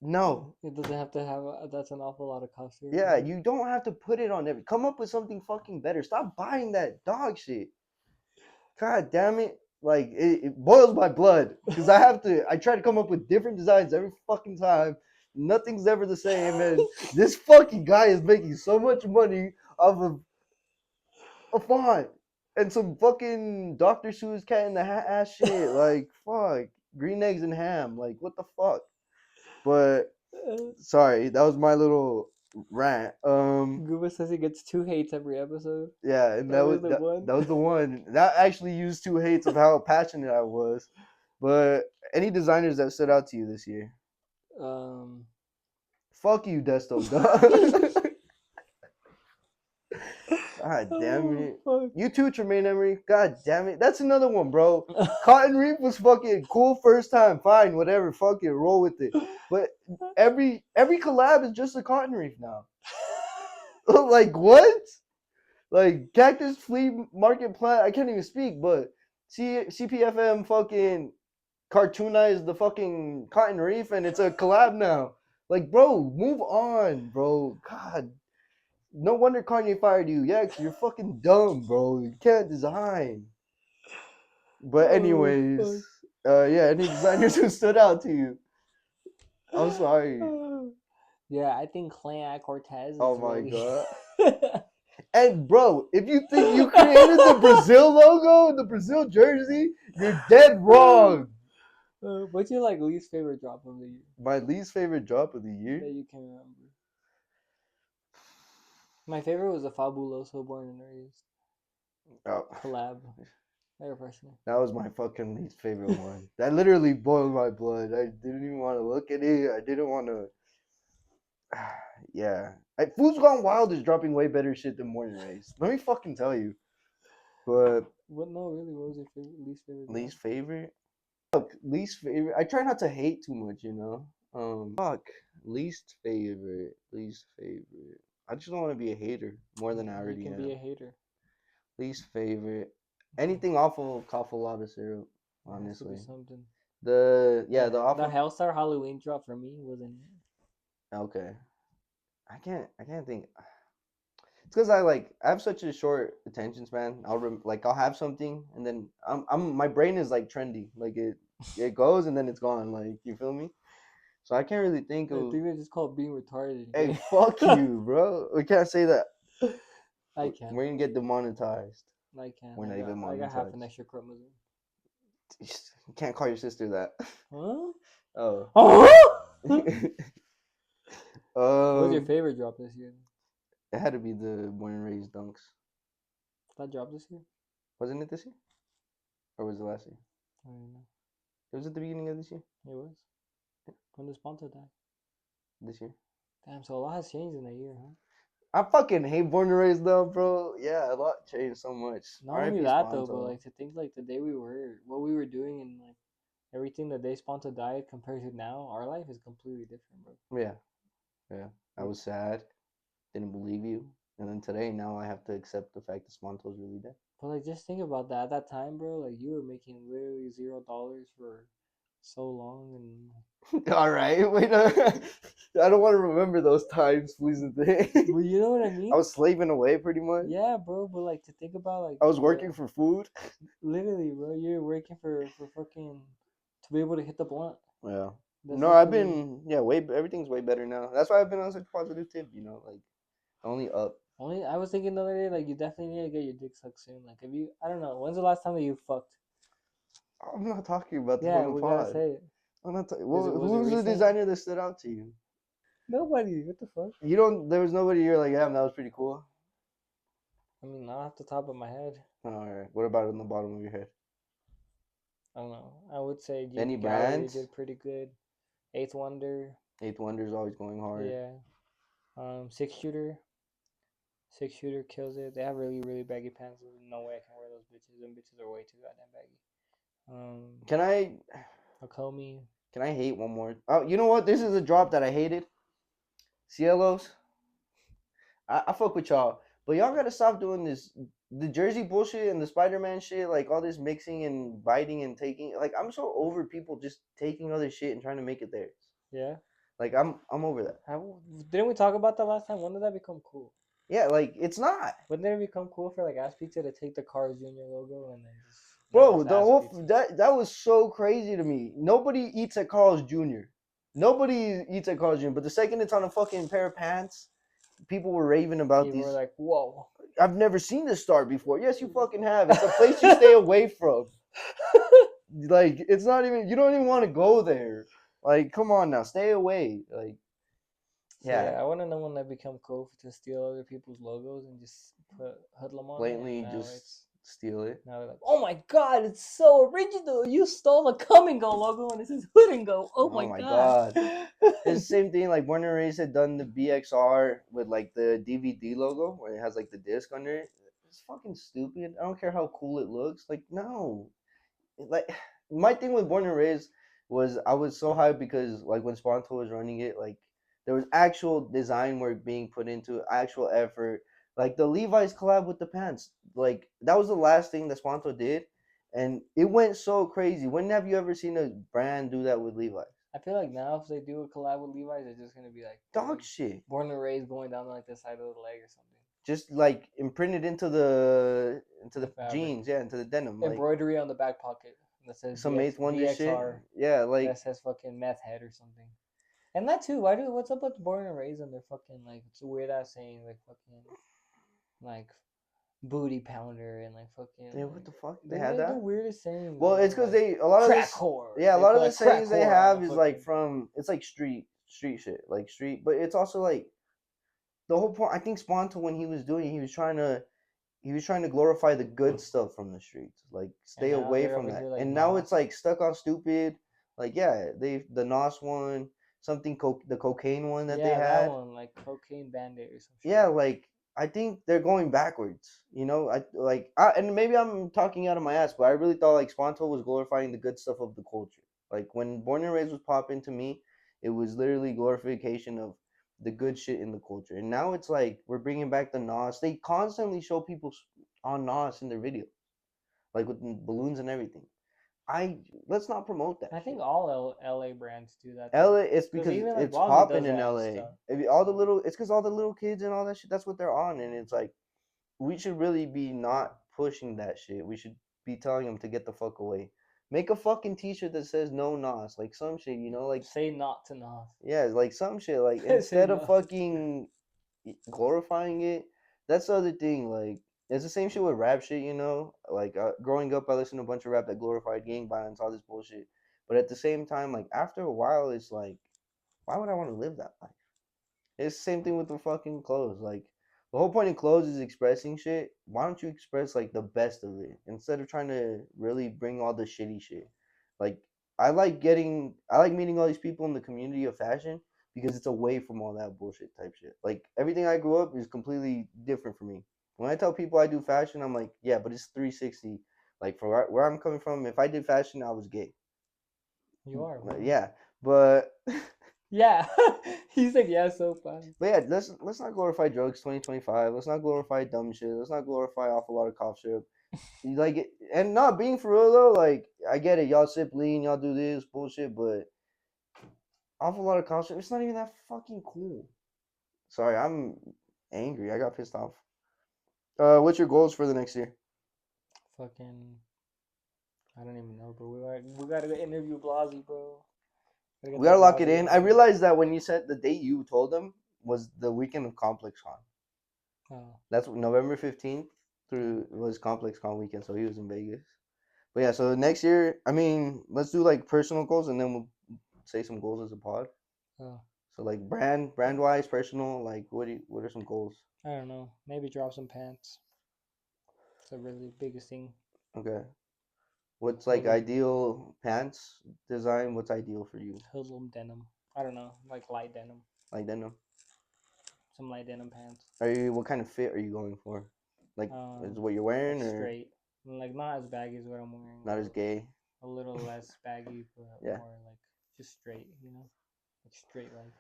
No. It doesn't have to have that's an awful lot of cost here. Yeah, you don't have to put it on every. Come up with something fucking better. Stop buying that dog shit. God damn it. Like, it boils my blood because I try to come up with different designs every fucking time. Nothing's ever the same. And this fucking guy is making so much money off of a font and some fucking Dr. Seuss cat in the hat ass shit. Like, fuck. Green eggs and ham. Like, what the fuck? But, sorry, that was my little rant. Gooba says he gets 2 hates every episode. Yeah, and That was the one. that was the one. That actually used 2 hates of how passionate I was. But any designers that stood out to you this year? Fuck you, Desto. God damn it. Fuck. You too, Tremaine Emery. God damn it. That's another one, bro. Cotton Reef was fucking cool first time. Fine, whatever. Fuck it. Roll with it. But every collab is just a Cotton Reef now. Like, what? Like, Cactus Flea Market Plant, I can't even speak, but CPFM fucking cartoonized the fucking Cotton Reef and it's a collab now. Like, bro, move on, bro. God. No wonder Kanye fired you. Yeah, 'cause you're fucking dumb, bro. You can't design. But anyways, yeah, any designers who stood out to you? I'm sorry. Yeah, I think Clan Cortez is Oh my really... god. And bro, if you think you created the Brazil logo, the Brazil jersey, you're dead wrong. What's your like least favorite drop of the year? My least favorite drop of the year? That you can remember. My favorite was the Fabuloso Born and Raised collab. Very personal. That was my fucking least favorite one. That literally boiled my blood. I didn't even want to look at it. I didn't want to. Yeah. Food's Gone Wild is dropping way better shit than Morning Race. Let me fucking tell you. But. What? No, really, what was your least favorite? Least favorite? Look, least favorite. I try not to hate too much, you know? Fuck. Least favorite. Least favorite. I just don't want to be a hater more than I already am. You can be a hater. Least favorite. Anything awful, cough a lot of syrup, honestly. Something. The awful. The Hellstar Halloween drop for me wasn't it. Okay. I can't think. It's because I have such a short attention span. I'll have something and then my brain is like trendy. Like it goes and then it's gone. Like, you feel me? So I can't really think of. I think it's just called being retarded. Hey, fuck you, bro. We can't say that. I can't. We're gonna get demonetized. I can't. We're not even monetized. I got half an extra chromosome. You can't call your sister that. Huh? Oh. What was your favorite drop this year? It had to be the Born and Raised Dunks. That dropped this year? Wasn't it this year? Or was it last year? I don't know. It was at the beginning of this year? It was. When the sponsor died. This year? Damn, so a lot has changed in a year, huh? I fucking hate Born and Raised though, bro. Yeah, a lot changed so much. Not only that though, but like to think like the day what we were doing and like everything the day Sponta died compared to now, our life is completely different, bro. Yeah. I was sad. Didn't believe you. And then today, now I have to accept the fact that Sponto's really dead. But like, just think about that. At that time, bro, like you were making literally $0 for so long, and all right, wait. I don't want to remember those times, please. Well, you know what I mean. I was slaving away, pretty much. Yeah, bro. But like to think about, like I was working for food. Literally, bro. You're working for fucking to be able to hit the blunt. Yeah. No, I've been everything's way better now. That's why I've been on such a positive tip, you know, like only up. I was thinking the other day, like you definitely need to get your dick sucked soon. Like if you, I don't know, when's the last time that you fucked? I'm not talking about the we gotta say it. I'm not. Who was the designer that stood out to you? Nobody. What the fuck? You don't. There was nobody. You're like, yeah, that was pretty cool. I mean, not off the top of my head. All right. What about on the bottom of your head? I don't know. I would say Any Gallery brands? did pretty good. Eighth Wonder. Eighth Wonder's always going hard. Yeah. Six Shooter. Six Shooter kills it. They have really, really baggy pants. There's no way I can wear those bitches. Them bitches are way too goddamn baggy. Can I? Akomi. Can I hate one more? Oh, you know what? This is a drop that I hated. Cielos. I fuck with y'all, but y'all gotta stop doing this. The jersey bullshit and the Spider-Man shit, like all this mixing and biting and taking. Like I'm so over people just taking other shit and trying to make it theirs. Yeah. Like I'm over that. Didn't we talk about that last time? When did that become cool? Yeah, like it's not. When did it become cool for like Ass Pizza to take the Carl's Jr. logo and then just Bro, the whole that was so crazy to me. Nobody eats at Carl's Jr. Nobody eats at Carl's Jr. But the second it's on a fucking pair of pants, people were raving about people these. were like, "Whoa, I've never seen this store before." Yes, you fucking have. It's a place you stay away from. Like it's not even. You don't even want to go there. Like, come on now, stay away. Like, yeah. I want to know when that become cool to steal other people's logos and just put hoodlum on Blatantly it. just steal it. Now they're like, "Oh my god, it's so original! You stole a Come and Go logo and this is Hood and Go. Oh my god!" It's the same thing. Like Born and Raised had done the BXR with like the DVD logo where it has like the disc under it. It's fucking stupid. I don't care how cool it looks. Like no, like my thing with Born and Raised was I was so hyped because like when Sponto was running it, like there was actual design work being put into it, actual effort. Like the Levi's collab with the pants, like that was the last thing that Sponto did, and it went so crazy. When have you ever seen a brand do that with Levi's? I feel like now if they do a collab with Levi's, it's just gonna be like Dog shit. Born and Raised going down like the side of the leg or something. Just like imprinted into the fabric. jeans, yeah, into the denim. Embroidery on the back pocket that says some Eighth Wonder shit. Yeah, like that says fucking meth head or something. And that too. What's up with Born and Raised and their fucking like it's a weird ass saying like fucking like booty pounder and like fucking. Yeah, what the fuck? They had that? The weirdest saying. Well, it's because like, a lot of crack this, whore. Yeah, a lot of the sayings they have is fucking, like from it's like street shit, like street. But it's also like the whole point. I think Sponto when he was doing it, he was trying to glorify the good stuff from the streets, like stay away from that. Like, and now it's like stuck on stupid. Like yeah, the Nos one, something the cocaine one that they had. That one like Cocaine Bandit or something. Yeah, like I think they're going backwards. You know, and maybe I'm talking out of my ass, but I really thought like Sponto was glorifying the good stuff of the culture. Like when Born and Raised was popping to me, it was literally glorification of the good shit in the culture. And now it's like we're bringing back the Nos. They constantly show people on Nos in their videos, like with balloons and everything. Let's not promote that. I think all LA brands do that. LA, it's because even, like, it's popping in LA. It's because all the little kids and all that shit. That's what they're on, and it's like we should really be not pushing that shit. We should be telling them to get the fuck away. Make a fucking T-shirt that says no Nos, like some shit, you know, like say not to Nos. Yeah, like some shit, like instead of fucking glorifying it. That's the other thing, like. It's the same shit with rap shit, you know? Like, growing up, I listened to a bunch of rap that glorified gang violence, all this bullshit. But at the same time, like, after a while, it's like, why would I want to live that life? It's the same thing with the fucking clothes. Like, the whole point of clothes is expressing shit. Why don't you express, like, the best of it? Instead of trying to really bring all the shitty shit. Like, I like meeting all these people in the community of fashion because it's away from all that bullshit type shit. Like, everything I grew up is completely different for me. When I tell people I do fashion, I'm like, yeah, but it's 360. Like, for where I'm coming from, if I did fashion, I was gay. You are. Man. Yeah, but... yeah. He's like, yeah, so fun. But yeah, let's not glorify drugs 2025. Let's not glorify dumb shit. Let's not glorify awful lot of cough syrup. Like, and not being for real, though, like, I get it. Y'all sip lean, y'all do this bullshit, but awful lot of cough syrup, it's not even that fucking cool. Sorry, I'm angry. I got pissed off. What's your goals for the next year? Fucking, I don't even know, bro. We gotta go interview Blasey, bro. We gotta lock it in. I realized that when you said the date you told them was the weekend of Complex Con. Oh. That's November 15th was Complex Con weekend, so he was in Vegas. But yeah, so next year, I mean, let's do like personal goals and then we'll say some goals as a pod. Oh. So like brand wise, personal, like what are some goals? I don't know. Maybe drop some pants. It's the really biggest thing. Okay. What's like Hoodlum, ideal pants design? What's ideal for you? hoodlum denim. I don't know, like light denim. Like denim. Some light denim pants. What kind of fit are you going for? Like is Um, what you're like wearing or straight, like not as baggy as what I'm wearing. not as gay? A little less baggy, but Yeah. more like just straight. Like straight like.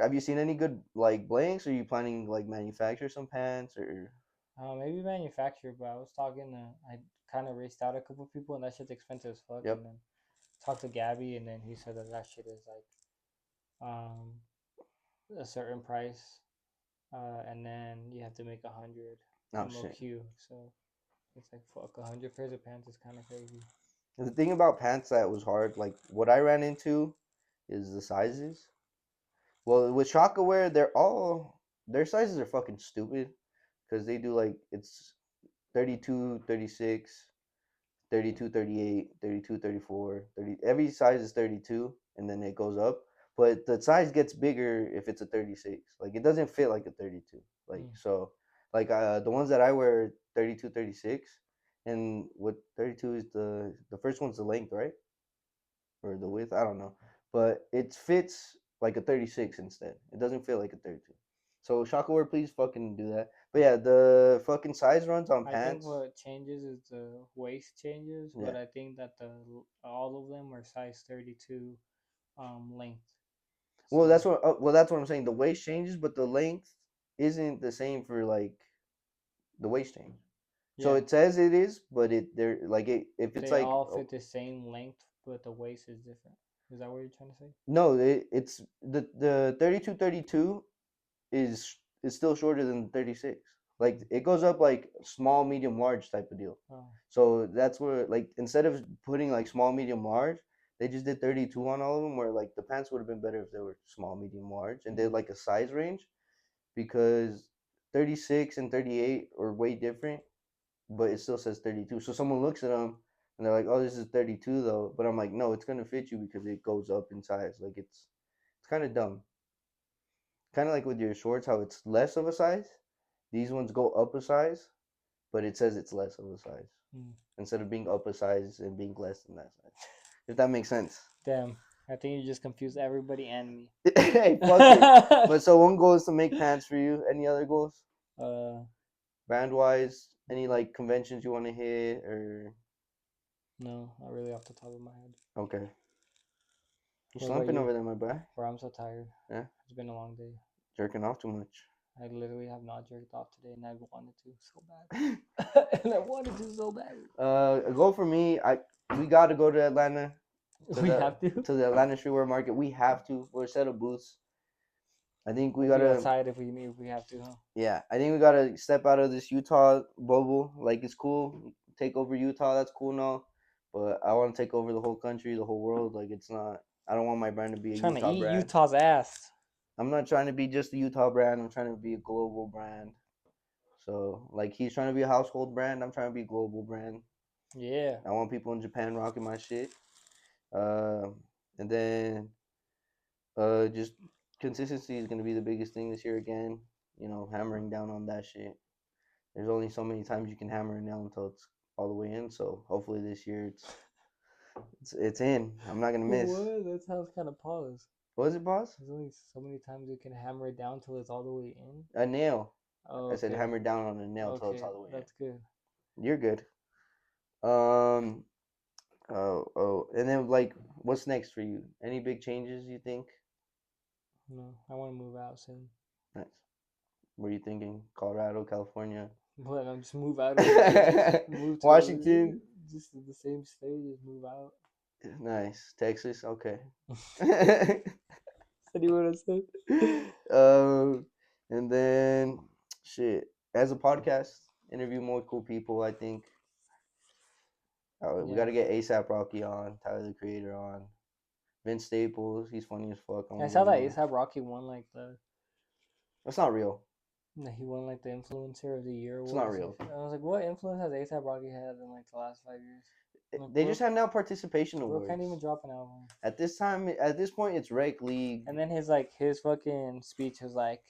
Have you seen any good like blanks? Are you planning like manufacture some pants or Maybe manufacturer, but I was talking to, I kind of raced out a couple people, and that shit's expensive as fuck. yep. And then talked to Gabby, and then he said that shit is like a certain price, and then you have to make 100 Oh shit. MOQ. So it's like fuck, 100 pairs of pants is kind of crazy. The thing about pants that was hard, like what I ran into is the sizes. Well, with Shockaware, their sizes are fucking stupid because they do like it's 32, 36, 32, 38, 32, 34, 30. Every size is 32 and then it goes up. But the size gets bigger if it's a 36. Like it doesn't fit like a 32. Like Mm. so like the ones that I wear are 32, 36 and what 32 is the first one's the length, right? Or the width, I don't know. But it fits like a 36 instead. It doesn't fit like a 32. So Shockaware, please fucking do that. But yeah, the fucking size runs on I think pants. what changes is the waist changes, Yeah. but I think that the all of them are size 32 length. Well, So that's what I'm saying. The waist changes, but the length isn't the same for like the waist change. So yeah, it says it is, but it there like it if it's they like all fit the same length, but the waist is different. Is that what you're trying to say? no, it's the 32 is still shorter than 36. Like it goes up like small, medium, large type of deal. Oh, So that's where like instead of putting like small, medium, large, they just did 32 on all of them. Where like the pants would have been better if they were small, medium, large, and did like a size range because 36 and 38 are way different, but it still says 32. So someone looks at them and they're like, "Oh, this is 32 though," but I'm like, "No, it's gonna fit you because it goes up in size." Like it's kind of dumb. Kind of like with your shorts, how it's less of a size. These ones go up a size, but it says it's less of a size mm. instead of being up a size and being less than that size. If that makes sense. Damn. I think you just confused everybody and me. Hey, fuck it. But so one goal is to make pants for you. Any other goals? uh, Brand wise, any like conventions you want to hit or no, not really off the top of my head. okay. You What about slumping you? over there, my boy? Bro, I'm so tired. Yeah, It's been a long day. jerking off too much. I literally have not jerked off today, and I wanted to so bad. And I wanted to so bad. A goal for me. We got to go to Atlanta We have to. to the Atlanta streetwear market. We have to for a set of booths. I think we We'll be gotta. outside if we have to, huh? Yeah, I think we gotta step out of this Utah bubble. Like it's cool, take over Utah. That's cool now, but I want to take over the whole country, the whole world. Like it's not. I don't want my brand to be a Trying to Utah eat brand. Utah's ass. I'm not trying to be just a Utah brand. I'm trying to be a global brand. So like he's trying to be a household brand. I'm trying to be a global brand. Yeah. I want people in Japan rocking my shit. Uh, and then just consistency is gonna be the biggest thing this year again. You know, hammering down on that shit. There's only so many times you can hammer a nail until it's all the way in. So hopefully this year it's in. I'm not gonna miss. What? That sounds kind of paused. What was it, boss? There's only so many times you can hammer it down till it's all the way in. A nail. Oh, I said okay. hammer down on a nail till it's Okay, all the way that's good. in. You're good. Um. Oh. And then like, what's next for you? Any big changes you think? No, I want to move out soon. Nice. What are you thinking? Colorado, California, But I'm just move out of here. Move to Washington. just the same state. Just move out. Nice. Texas. Okay. Said you want to say? And then shit. As a podcast, interview more cool people. I think we got to Yeah. get ASAP Rocky on, Tyler the Creator on, Vince Staples. He's funny as fuck. I saw that ASAP Rocky won like the. That's not real. He won like the influencer of the year. It's not real. I was like, what influence has ASAP Rocky had in like the last 5 years? Look, They bro, just hand out participation bro awards. can't even drop an album. At this point, it's rec league. And then his fucking speech was like,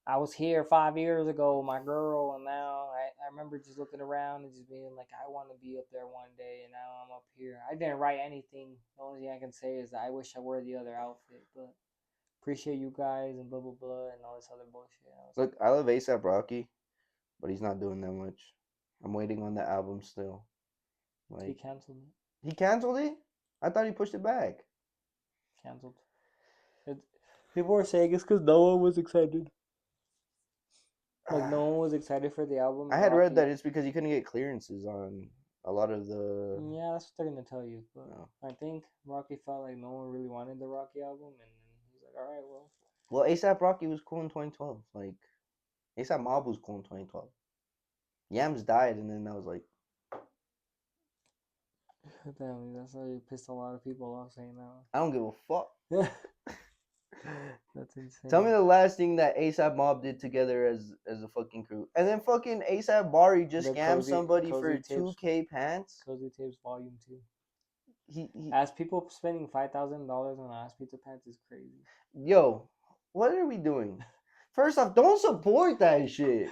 I was here 5 years ago, my girl, and now I remember just looking around and just being like, I want to be up there one day, and now I'm up here. I didn't write anything. The only thing I can say is that I wish I wore the other outfit, but appreciate you guys and blah blah blah and all this other bullshit. Look, I love ASAP Rocky, but he's not doing that much. I'm waiting on the album still. Like, he canceled it. He canceled it? I thought he pushed it back. Canceled. People were saying it's because no one was excited. Like, no one was excited for the album. I had read that it's because he couldn't get clearances on a lot of the... Yeah, that's what they're going to tell you. But no. I think Rocky felt like no one really wanted the Rocky album, and he's like, all right, well. Well, ASAP Rocky was cool in 2012. Like, ASAP Mob was cool in 2012. Yams died, and then I was like... Damn, that's how you pissed a lot of people off saying that one. I don't give a fuck. That's insane. Tell me the last thing that ASAP Mob did together as a fucking crew. And then fucking ASAP Bari just scammed somebody for 2K pants. Cozy Tapes Volume 2. He As people spending $5,000 on ass pizza pants is crazy. Yo, what are we doing? First off, don't support that shit.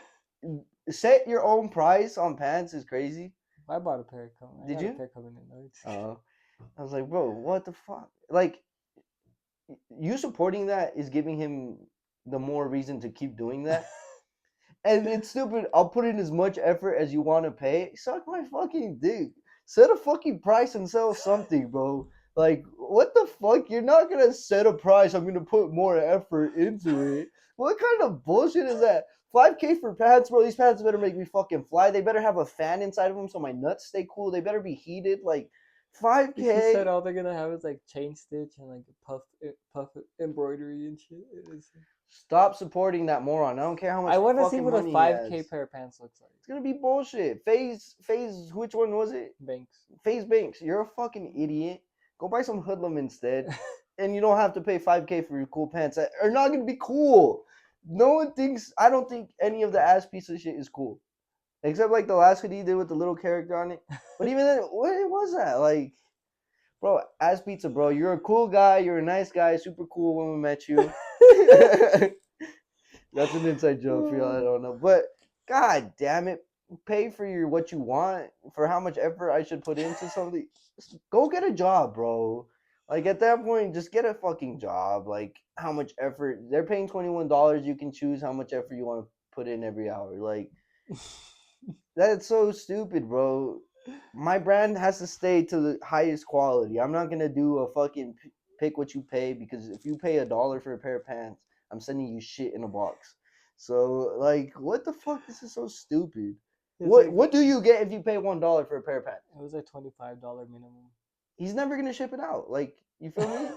Set your own price on pants is crazy. I bought a pair coming. Did you? A pair coming in. Oh, I was like, bro, what the fuck? Like, you supporting that is giving him the more reason to keep doing that. And it's stupid. I'll put in as much effort as you want to pay. Suck my fucking dick. Set a fucking price and sell something, bro. Like, what the fuck? You're not going to set a price. I'm going to put more effort into it. What kind of bullshit is that? 5K for pants, bro. These pants better make me fucking fly. They better have a fan inside of them so my nuts stay cool. They better be heated. Like, 5K. He said all they're gonna have is like chain stitch and like puff embroidery and shit. Stop supporting that moron. I don't care how much. I want to see what a 5K pair of pants looks like. It's gonna be bullshit. Phase. Which one was it? Banks. Phase Banks. You're a fucking idiot. Go buy some hoodlum instead, and you don't have to pay 5K for your cool pants that are not gonna be cool. No one thinks. I don't think any of the ass piece of shit is cool. Except like the last hoodie he did with the little character on it. But even then, what was that? Like, bro, ass pizza, bro. You're a cool guy. You're a nice guy. Super cool when we met you. That's an inside joke for y'all. I don't know. But, god damn it. Pay for what you want. For how much effort I should put into something. Go get a job, bro. Like, at that point, just get a fucking job. Like, how much effort. They're paying $21. You can choose how much effort you want to put in every hour. Like... That's so stupid, bro. My brand has to stay to the highest quality. I'm not gonna do a fucking pick what you pay, because if you pay $1 for a pair of pants, I'm sending you shit in a box. So, like, what the fuck? This is so stupid. What do you get if you pay $1 for a pair of pants? It was a $25 minimum. He's never gonna ship it out. Like, you feel me?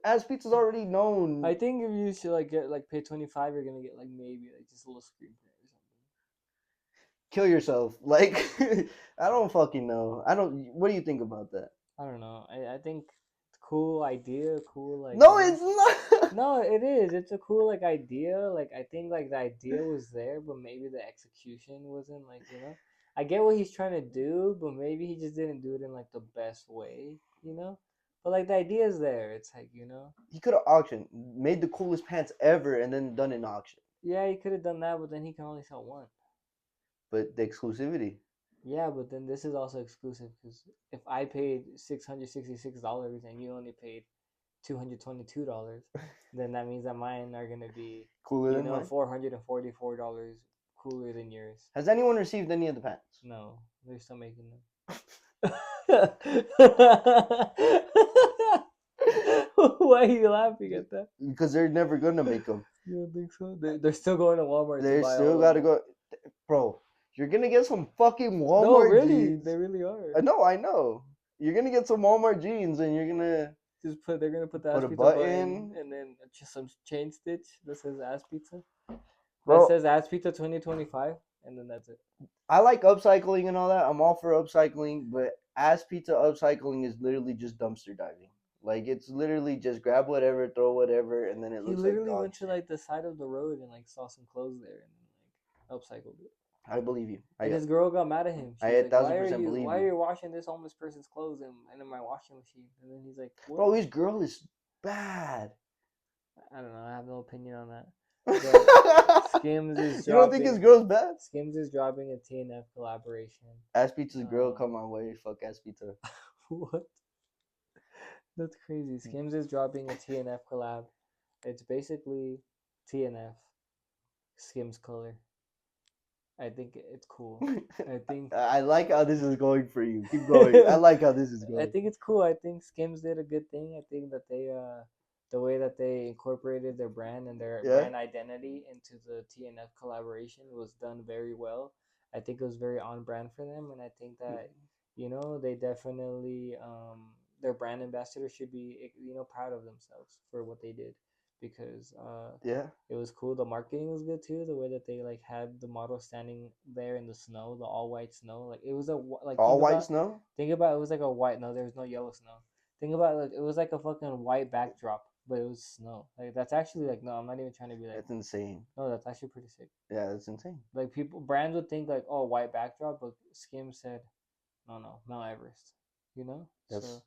As pizza's already known. I think if you should pay $25, you're gonna get maybe just a little screen print. Kill yourself. Like, I don't fucking know. What do you think about that? I don't know. I think it's a cool idea. Cool, No, it's not. No, it is. It's a cool, idea. I think, the idea was there, but maybe the execution wasn't, I get what he's trying to do, but maybe he just didn't do it in, the best way, But, the idea is there. It's He could have auctioned, made the coolest pants ever, and then done an auction. Yeah, he could have done that, but then he can only sell one. But the exclusivity. Yeah, but then this is also exclusive, because if I paid $666 and you only paid $222, then that means that mine are gonna be cooler than mine. $444 cooler than yours. Has anyone received any of the pants? No, they're still making them. Why are you laughing at that? Because they're never gonna make them. You don't think so? They're still going to Walmart. They still gotta go, bro. You're gonna get some fucking Walmart jeans. They really are. No, I know. You're gonna get some Walmart jeans, and you're gonna they're gonna put the ass pizza button, and then just some chain stitch that says ass pizza. Bro, that says ass pizza 2025, and then that's it. I like upcycling and all that. I'm all for upcycling, but ass pizza upcycling is literally just dumpster diving. Like, it's literally just grab whatever, throw whatever, and then it looks like he literally went to the side of the road and saw some clothes there and upcycled it. I believe you. And this girl got mad at him. I She's like, $1,000% believe why are you. you washing this homeless person's clothes in my washing machine? And then he's like, what? Bro, his girl is bad. I don't know. I have no opinion on that. But Skims is you don't think his dropping. girl's bad? Skims is dropping a TNF collaboration. Ass Pizza's girl, come my way. Fuck Ass Pizza. What? That's crazy. Skims is dropping a TNF collab. It's basically TNF Skims color. I think it's cool. I think I like how this is going for you. Keep going. I like how this is going. I think it's cool. I think Skims did a good thing. I think that they the way that they incorporated their brand and their brand identity into the TNF collaboration was done very well. I think it was very on brand for them, and I think that they definitely their brand ambassador should be proud of themselves for what they did because it was cool. The marketing was good too. The way that they like had the model standing there in the snow, the all white snow, like it was all white snow. Think about it was like a white. No, there was no yellow snow. Think about it, like it was like a fucking white backdrop, but it was snow. Like that's actually like no, I'm not even trying to be like. That's insane. No, that's actually pretty sick. Yeah, that's insane. Like brands would think like, oh, white backdrop, but Skim said, no, Mount Everest. You know, so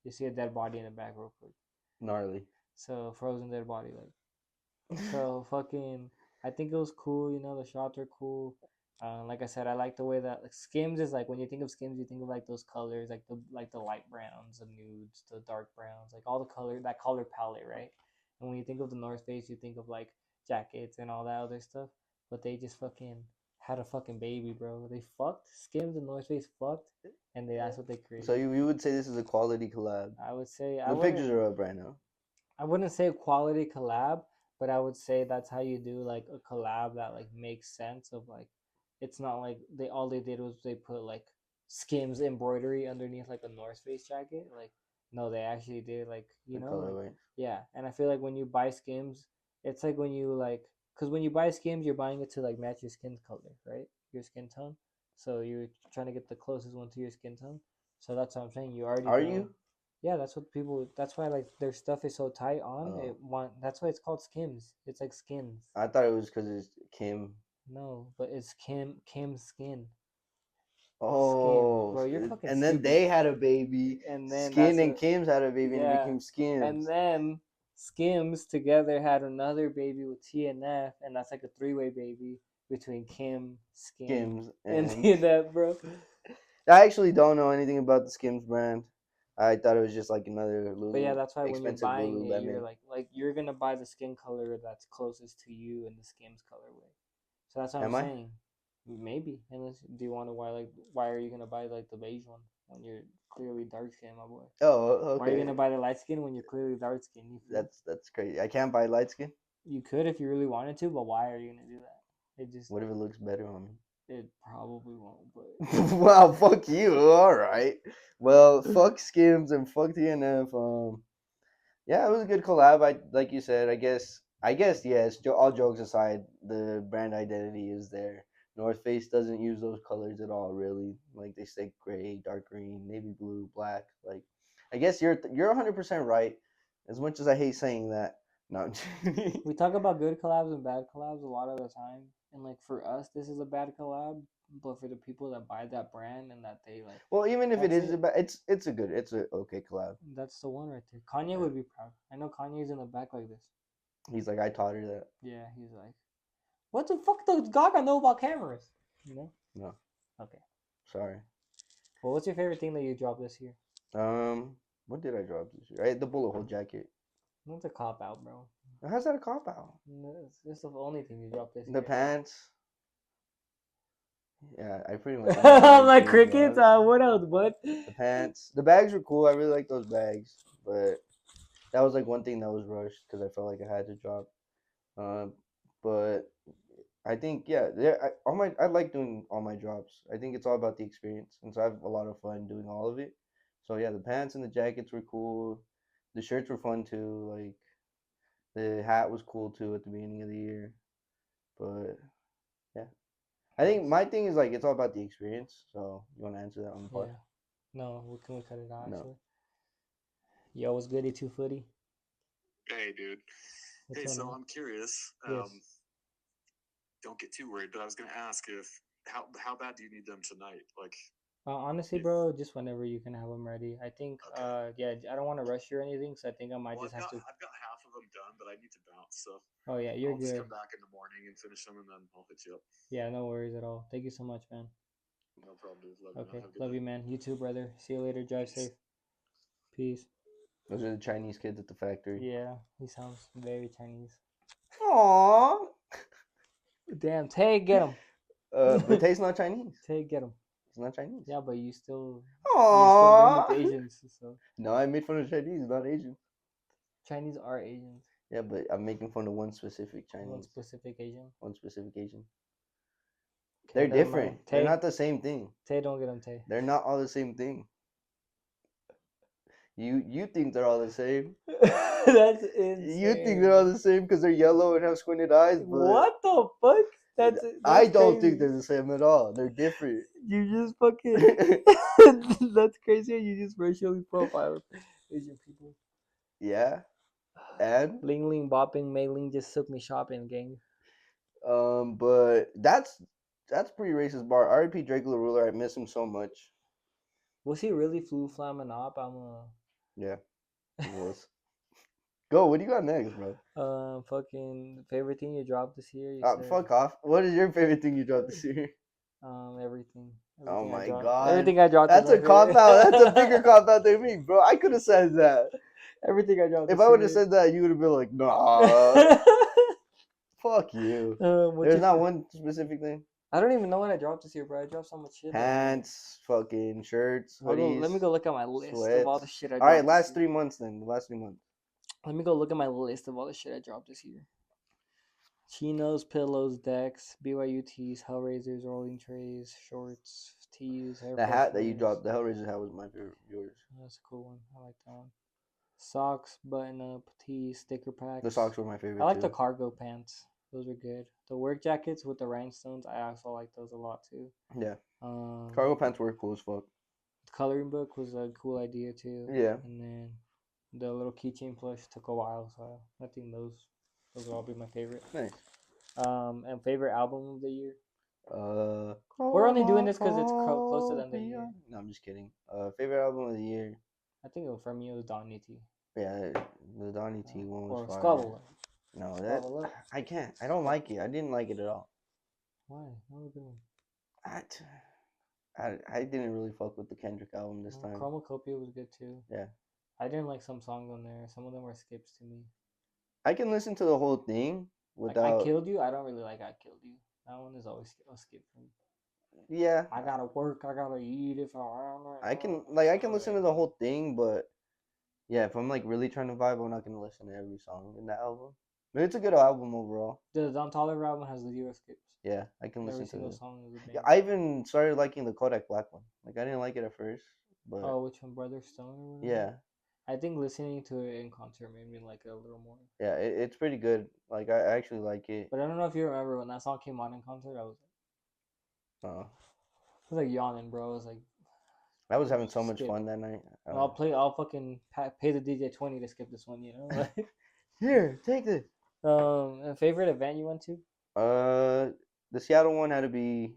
you see a dead body in the back real quick. Gnarly. So frozen dead body, like. So fucking, I think it was cool. The shots are cool. Like I said, I like the way that like, Skims is like when you think of Skims, you think of like those colors, like the light browns, the nudes, the dark browns, like all the color that color palette, right? And when you think of the North Face, you think of like jackets and all that other stuff. But they just fucking had a fucking baby, bro. They fucked Skims and North Face fucked, and that's what they created. So you would say this is a quality collab? I would say the pictures are up right now. I wouldn't say quality collab, but I would say that's how you do like a collab that like makes sense of like it's not like all they did was they put like Skims embroidery underneath like a North Face jacket. Like no, they actually did like like, yeah. And I feel like when you buy Skims, it's like when you like because when you buy Skims, you're buying it to like match your skin color, right? Your skin tone. So you're trying to get the closest one to your skin tone. So that's what I'm saying. You already are you? Yeah, that's what people. That's why like their stuff is so tight on. That's why it's called Skims. It's like skins. I thought it was because it's Kim. No, but it's Kim's skin. Oh, Skin. Bro, you're fucking. And then they had a baby. And then Skin and Kim's had a baby, and it became Skims. And then Skims together had another baby with TNF, and that's like a three-way baby between Kim, Skims, and TNF, bro. I actually don't know anything about the Skims brand. I thought it was just like another But yeah, that's why when you're buying it, you're like you're gonna buy the skin color that's closest to you in the Skims colorway. So that's what I'm saying. Maybe unless do you want to why are you gonna buy like the beige one when you're clearly dark skin, my boy? Oh, okay. Why are you gonna buy the light skin when you're clearly dark skin? That's crazy. I can't buy light skin. You could if you really wanted to, but why are you gonna do that? It just. What if it looks better on me? It probably won't, but. Wow, fuck you. All right. Well, fuck Skims and fuck TNF. Yeah, it was a good collab. Like you said. I guess yes. All jokes aside, the brand identity is there. North Face doesn't use those colors at all, really. Like they say, gray, dark green, navy blue, black. Like, I guess you're 100% right. As much as I hate saying that, no. We talk about good collabs and bad collabs a lot of the time, and like for us, this is a bad collab. But for the people that buy that brand and that they like, well, even if it is it's a okay collab. That's the one right there. Kanye would be proud. I know Kanye's in the back like this. He's like, I taught her that. Yeah, he's like, what the fuck does Gaga know about cameras? You know? No. Okay. Sorry. Well, what's your favorite thing that you dropped this year? What did I drop this year? The bullet hole jacket. That's a cop out, bro. How's that a cop out? It's the only thing you dropped this year. The pants. Yeah, I pretty much. I'm like crickets. What else, bud? The pants. The bags were cool. I really like those bags, but that was like one thing that was rushed because I felt like I had to drop. But I think I like doing all my drops. I think it's all about the experience, and so I have a lot of fun doing all of it. So yeah, the pants and the jackets were cool. The shirts were fun too. Like the hat was cool too at the beginning of the year. But yeah, I think my thing is like it's all about the experience. So you want to answer that on the part? Yeah. No, can we cut it out? No. Actually? Yo, what's goody 2 footy? Hey, dude. Hey, so I'm curious. Yes. Don't get too worried, but I was going to ask if how bad do you need them tonight? Like, Honestly, if, bro, just whenever you can have them ready. I think, okay. yeah, I don't want to rush you or anything, so I think I might Well, just have to. I've got half of them done, but I need to bounce, so Oh yeah, you're I'll just good. come back in the morning and finish them, and then I'll hit you up. Yeah, no worries at all. Thank you so much, man. No problem, dude. Love you, man. Okay, Have a good love night. you, man. You too, brother. See you later. Drive Peace. safe. Peace. Those are the Chinese kids at the factory. Yeah, he sounds very Chinese. Aww. Damn, Tay, get him. But Tay's not Chinese. Tay, get him. He's not Chinese. Yeah, but you still Aww. mimic Asians, so No, I made fun of Chinese, not Asian. Chinese are Asians. Yeah, but I'm making fun of one specific One Chinese. specific Asian. One specific Asian. Okay, They're never different. mind. They're Tay, not the same thing. Tay, don't get him, Tay. They're not all the same thing. You think they're all the same. That's insane. You think they're all the same because they're yellow and have squinted eyes, but What the fuck? That's I don't crazy. think they're the same at all. They're different. You just fucking. That's crazy. You just racially profile Asian people. Yeah. And Ling Ling bopping, Mei Ling just took me shopping, gang. but that's pretty racist bar. R.I.P. Drake the Ruler. I miss him so much. Was he really flu flamming up? Yeah, he was. Go. What do you got next, bro? Fucking favorite thing you dropped this year? You said, Fuck off. What is your favorite thing you dropped this year? everything. Oh Everything I my dropped. God. Everything I dropped. That's is a my cop favorite. out. That's a bigger cop out than me, bro. I could have said that. Everything I dropped. If this I would have year. said that, you would have been like, nah. Fuck you. What's There's your not one specific thing. I don't even know what I dropped this year, bro. I dropped so much shit. Pants, fucking shirts, hoodies. Let me go look at my list of all the sweats. shit I All dropped. right, this last year. 3 months then. The last 3 months. Let me go look at my list of all the shit I dropped this year. Chinos, pillows, decks, BYU tees, Hellraisers, rolling trays, shorts, tees, hair The hat that you fresheners. dropped, the Hellraiser hat was my favorite. Yours. That's a cool one. I like that one. Socks, button up, tees, sticker packs. The socks were my favorite. I like too. the cargo pants. Those are good. The work jackets with the rhinestones, I also like those a lot too. Yeah. Um, Cargo pants were cool as fuck. the coloring book was a cool idea too. Yeah. And then the little keychain plush took a while, so I think those will all be my favorite. Nice. And favorite album of the year. We're only doing this 'cause it's close to the end of the year. No, I'm just kidding. Favorite album of the year. I think for me it was Donny T. Yeah, the Donnie T one was Or fire. Squabble. No, that Squabble Up. I can't. I don't like it. I didn't like it at all. Why? What was a good one? I didn't really fuck with the Kendrick album this time. Chromacopia was good too. Yeah. I didn't like some songs on there. Some of them were skips to me. I can listen to the whole thing without. Like I Killed You. I don't really like I Killed You. That one is always a skip for me. Yeah. I gotta work. I gotta eat. If I can listen to the whole thing, but yeah, if I'm like really trying to vibe, I'm not gonna listen to every song in that album. But it's a good album overall. The Don Toliver album has 0 skips. Yeah, I can listen Every to single it. song is a Yeah, banger. I even started liking the Kodak Black one. Like I didn't like it at first, but Oh, which one, Brother Stone? Or whatever? yeah, I think listening to it in concert made me like it a little more. yeah, it's pretty good. Like I actually like it. But I don't know if you remember when that song came on in concert. I was like yawning, bro. I was like, I was having so much skip. fun that night. I'll fucking pay the DJ 20 to skip this one, you know? Like, Here, take this. a favorite event you went to? The Seattle one had to be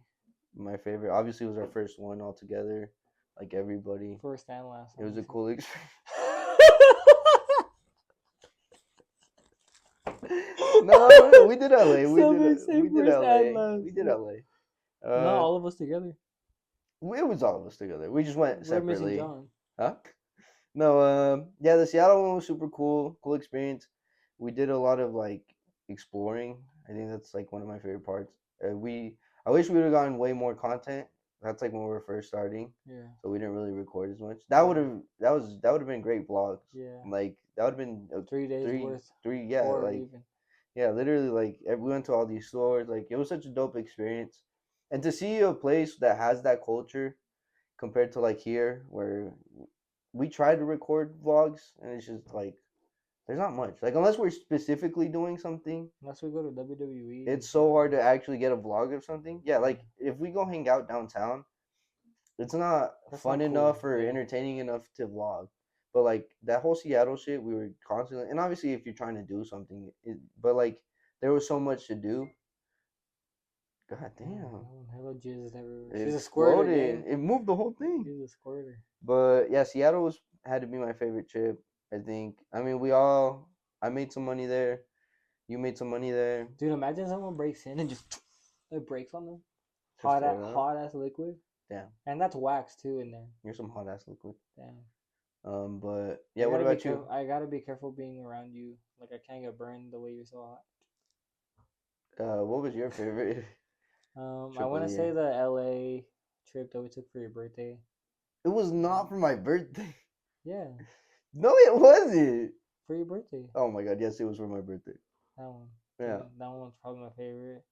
my favorite. Obviously, it was our first one all together, like everybody. First and last. It was a cool experience. No, we did LA. We did LA. We did LA. Not all of us together. It was all of us together. We just went We're missing separately. John. Huh? No, yeah, the Seattle one was super cool. Cool experience. We did a lot of like exploring. I think that's like one of my favorite parts. I wish we would have gotten way more content. That's like when we were first starting. Yeah. So we didn't really record as much. That would have been great vlogs. Yeah. Like that would have been 3 days worth. yeah, Or like even. yeah, literally like we went to all these stores. Like it was such a dope experience. And to see a place that has that culture compared to like here where we try to record vlogs and it's just like there's not much. Like unless we're specifically doing something, Unless we go to WWE. it's so hard to actually get a vlog of something. Yeah, like if we go hang out downtown, it's not That's fun not cool, enough or yeah. entertaining enough to vlog. But like that whole Seattle shit, we were constantly, and obviously if you're trying to do something, but like there was so much to do. God damn. Hella jizz everywhere. It She's a squirter, exploded. dude. It moved the whole thing. She's a squirter. But yeah, Seattle had to be my favorite trip. I think. I mean, I made some money there. You made some money there. Dude, imagine someone breaks in and just it breaks on them. Just throw it out. Hot ass liquid. Damn. And that's wax too in there. You're some hot ass liquid. Damn. But yeah, what about you? I gotta be careful being around you. Like I can't get burned the way you're so hot. What was your favorite? I want to say the LA trip that we took for your birthday. It was not for my birthday. Yeah. No, it wasn't. For your birthday. Oh my god, yes, it was for my birthday. That one. Yeah. That one's probably my favorite.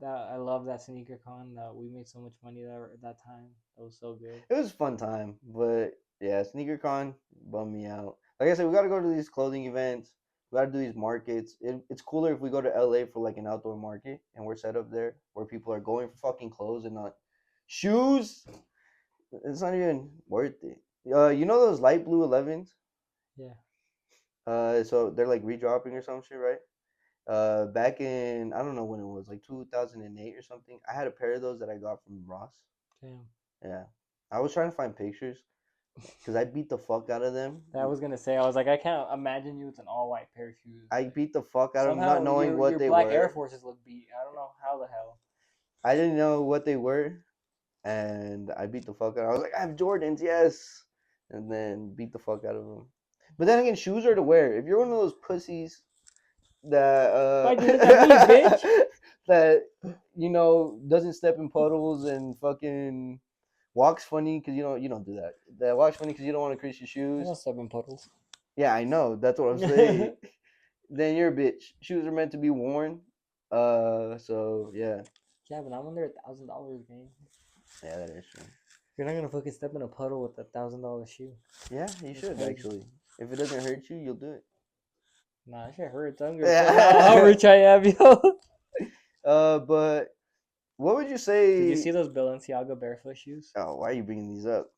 That I love that sneaker con. That we made so much money that time. That was so good. It was a fun time, but yeah, sneaker con bummed me out. Like I said, we gotta go to these clothing events. We gotta do these markets. It's cooler if we go to LA for like an outdoor market and we're set up there where people are going for fucking clothes and not shoes. It's not even worth it. You know those light blue 11s? Yeah. So they're like redropping or some shit, right? Back in I don't know when it was, like 2008 or something. I had a pair of those that I got from Ross. Damn. Yeah, I was trying to find pictures because I beat the fuck out of them. I was gonna say I was like I can't imagine you with an all white pair of shoes. I beat the fuck out of them, Somehow not knowing what your they black were. Air Forces look beat. I don't know how the hell. I didn't know what they were, and I beat the fuck out. I was like, I have Jordans, yes, and then beat the fuck out of them. But then again, shoes are to wear. If you're one of those pussies that Why'd you look at me, bitch? that doesn't step in puddles and fucking walks funny because you don't do that. That walks funny because you don't want to crease your I shoes. don't step in puddles. Yeah, I know. That's what I'm saying. Then you're a bitch. Shoes are meant to be worn. So yeah. Yeah, but I'm under $1,000, gang. Yeah, that is true. You're not gonna fucking step in a puddle with $1,000 shoe. Yeah, you That's should crazy. actually. If it doesn't hurt you, you'll do it. Nah, that shit hurts. I don't give a fuck how rich I am, yo. But what would you say? Did you see those Balenciaga barefoot shoes? Oh, why are you bringing these up?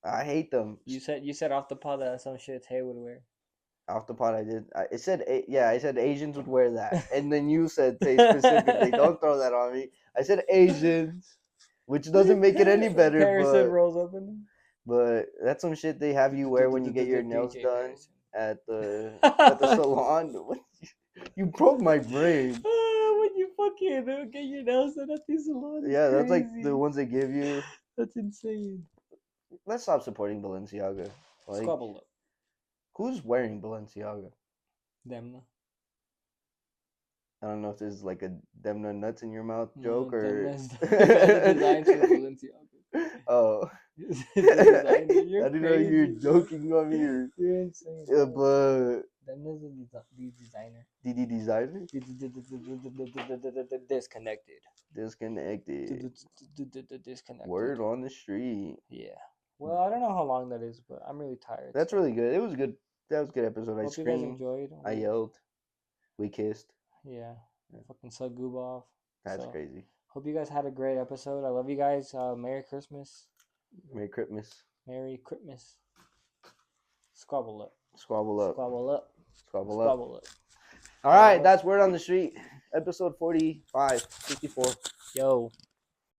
I hate them. You said off the pod that some shit Tay would wear. Off the pot, I did. I said Asians would wear that, and then you said Tay specifically. Don't throw that on me. I said Asians, which doesn't make it any better. Harrison rolls up in them. But that's some shit they have you wear when you get your nails DJ done Harrison. at the salon. You broke my brain. When you fucking get your nails done at the salon. Yeah, that's like crazy. the ones they give you. That's insane. Let's stop supporting Balenciaga. Like, Squabble up. who's wearing Balenciaga? Demna. I don't know if this is like a Demna nuts in your mouth joke or. Demna's the design for Balenciaga. Oh. It's the designer. You're I didn't know you were crazy, joking on me. Or... You're insane. Yeah, but. Demna's the designer. DD designer? Disconnected. Disconnected. Disconnected. Word on the street. Yeah. Well, I don't know how long that is, but I'm really tired. That's really good. It was good. That was a good episode. I Hope you guys screamed. enjoyed. I yelled. We kissed. Yeah. Fucking suck goob off. That's So, crazy. Hope you guys had a great episode. I love you guys. Merry Christmas. Merry Christmas. Merry Christmas. Squabble up. Squabble up. Squabble up. Squabble up. Squabble up. All right, that's Word on the Street. Episode 45, 54. Yo.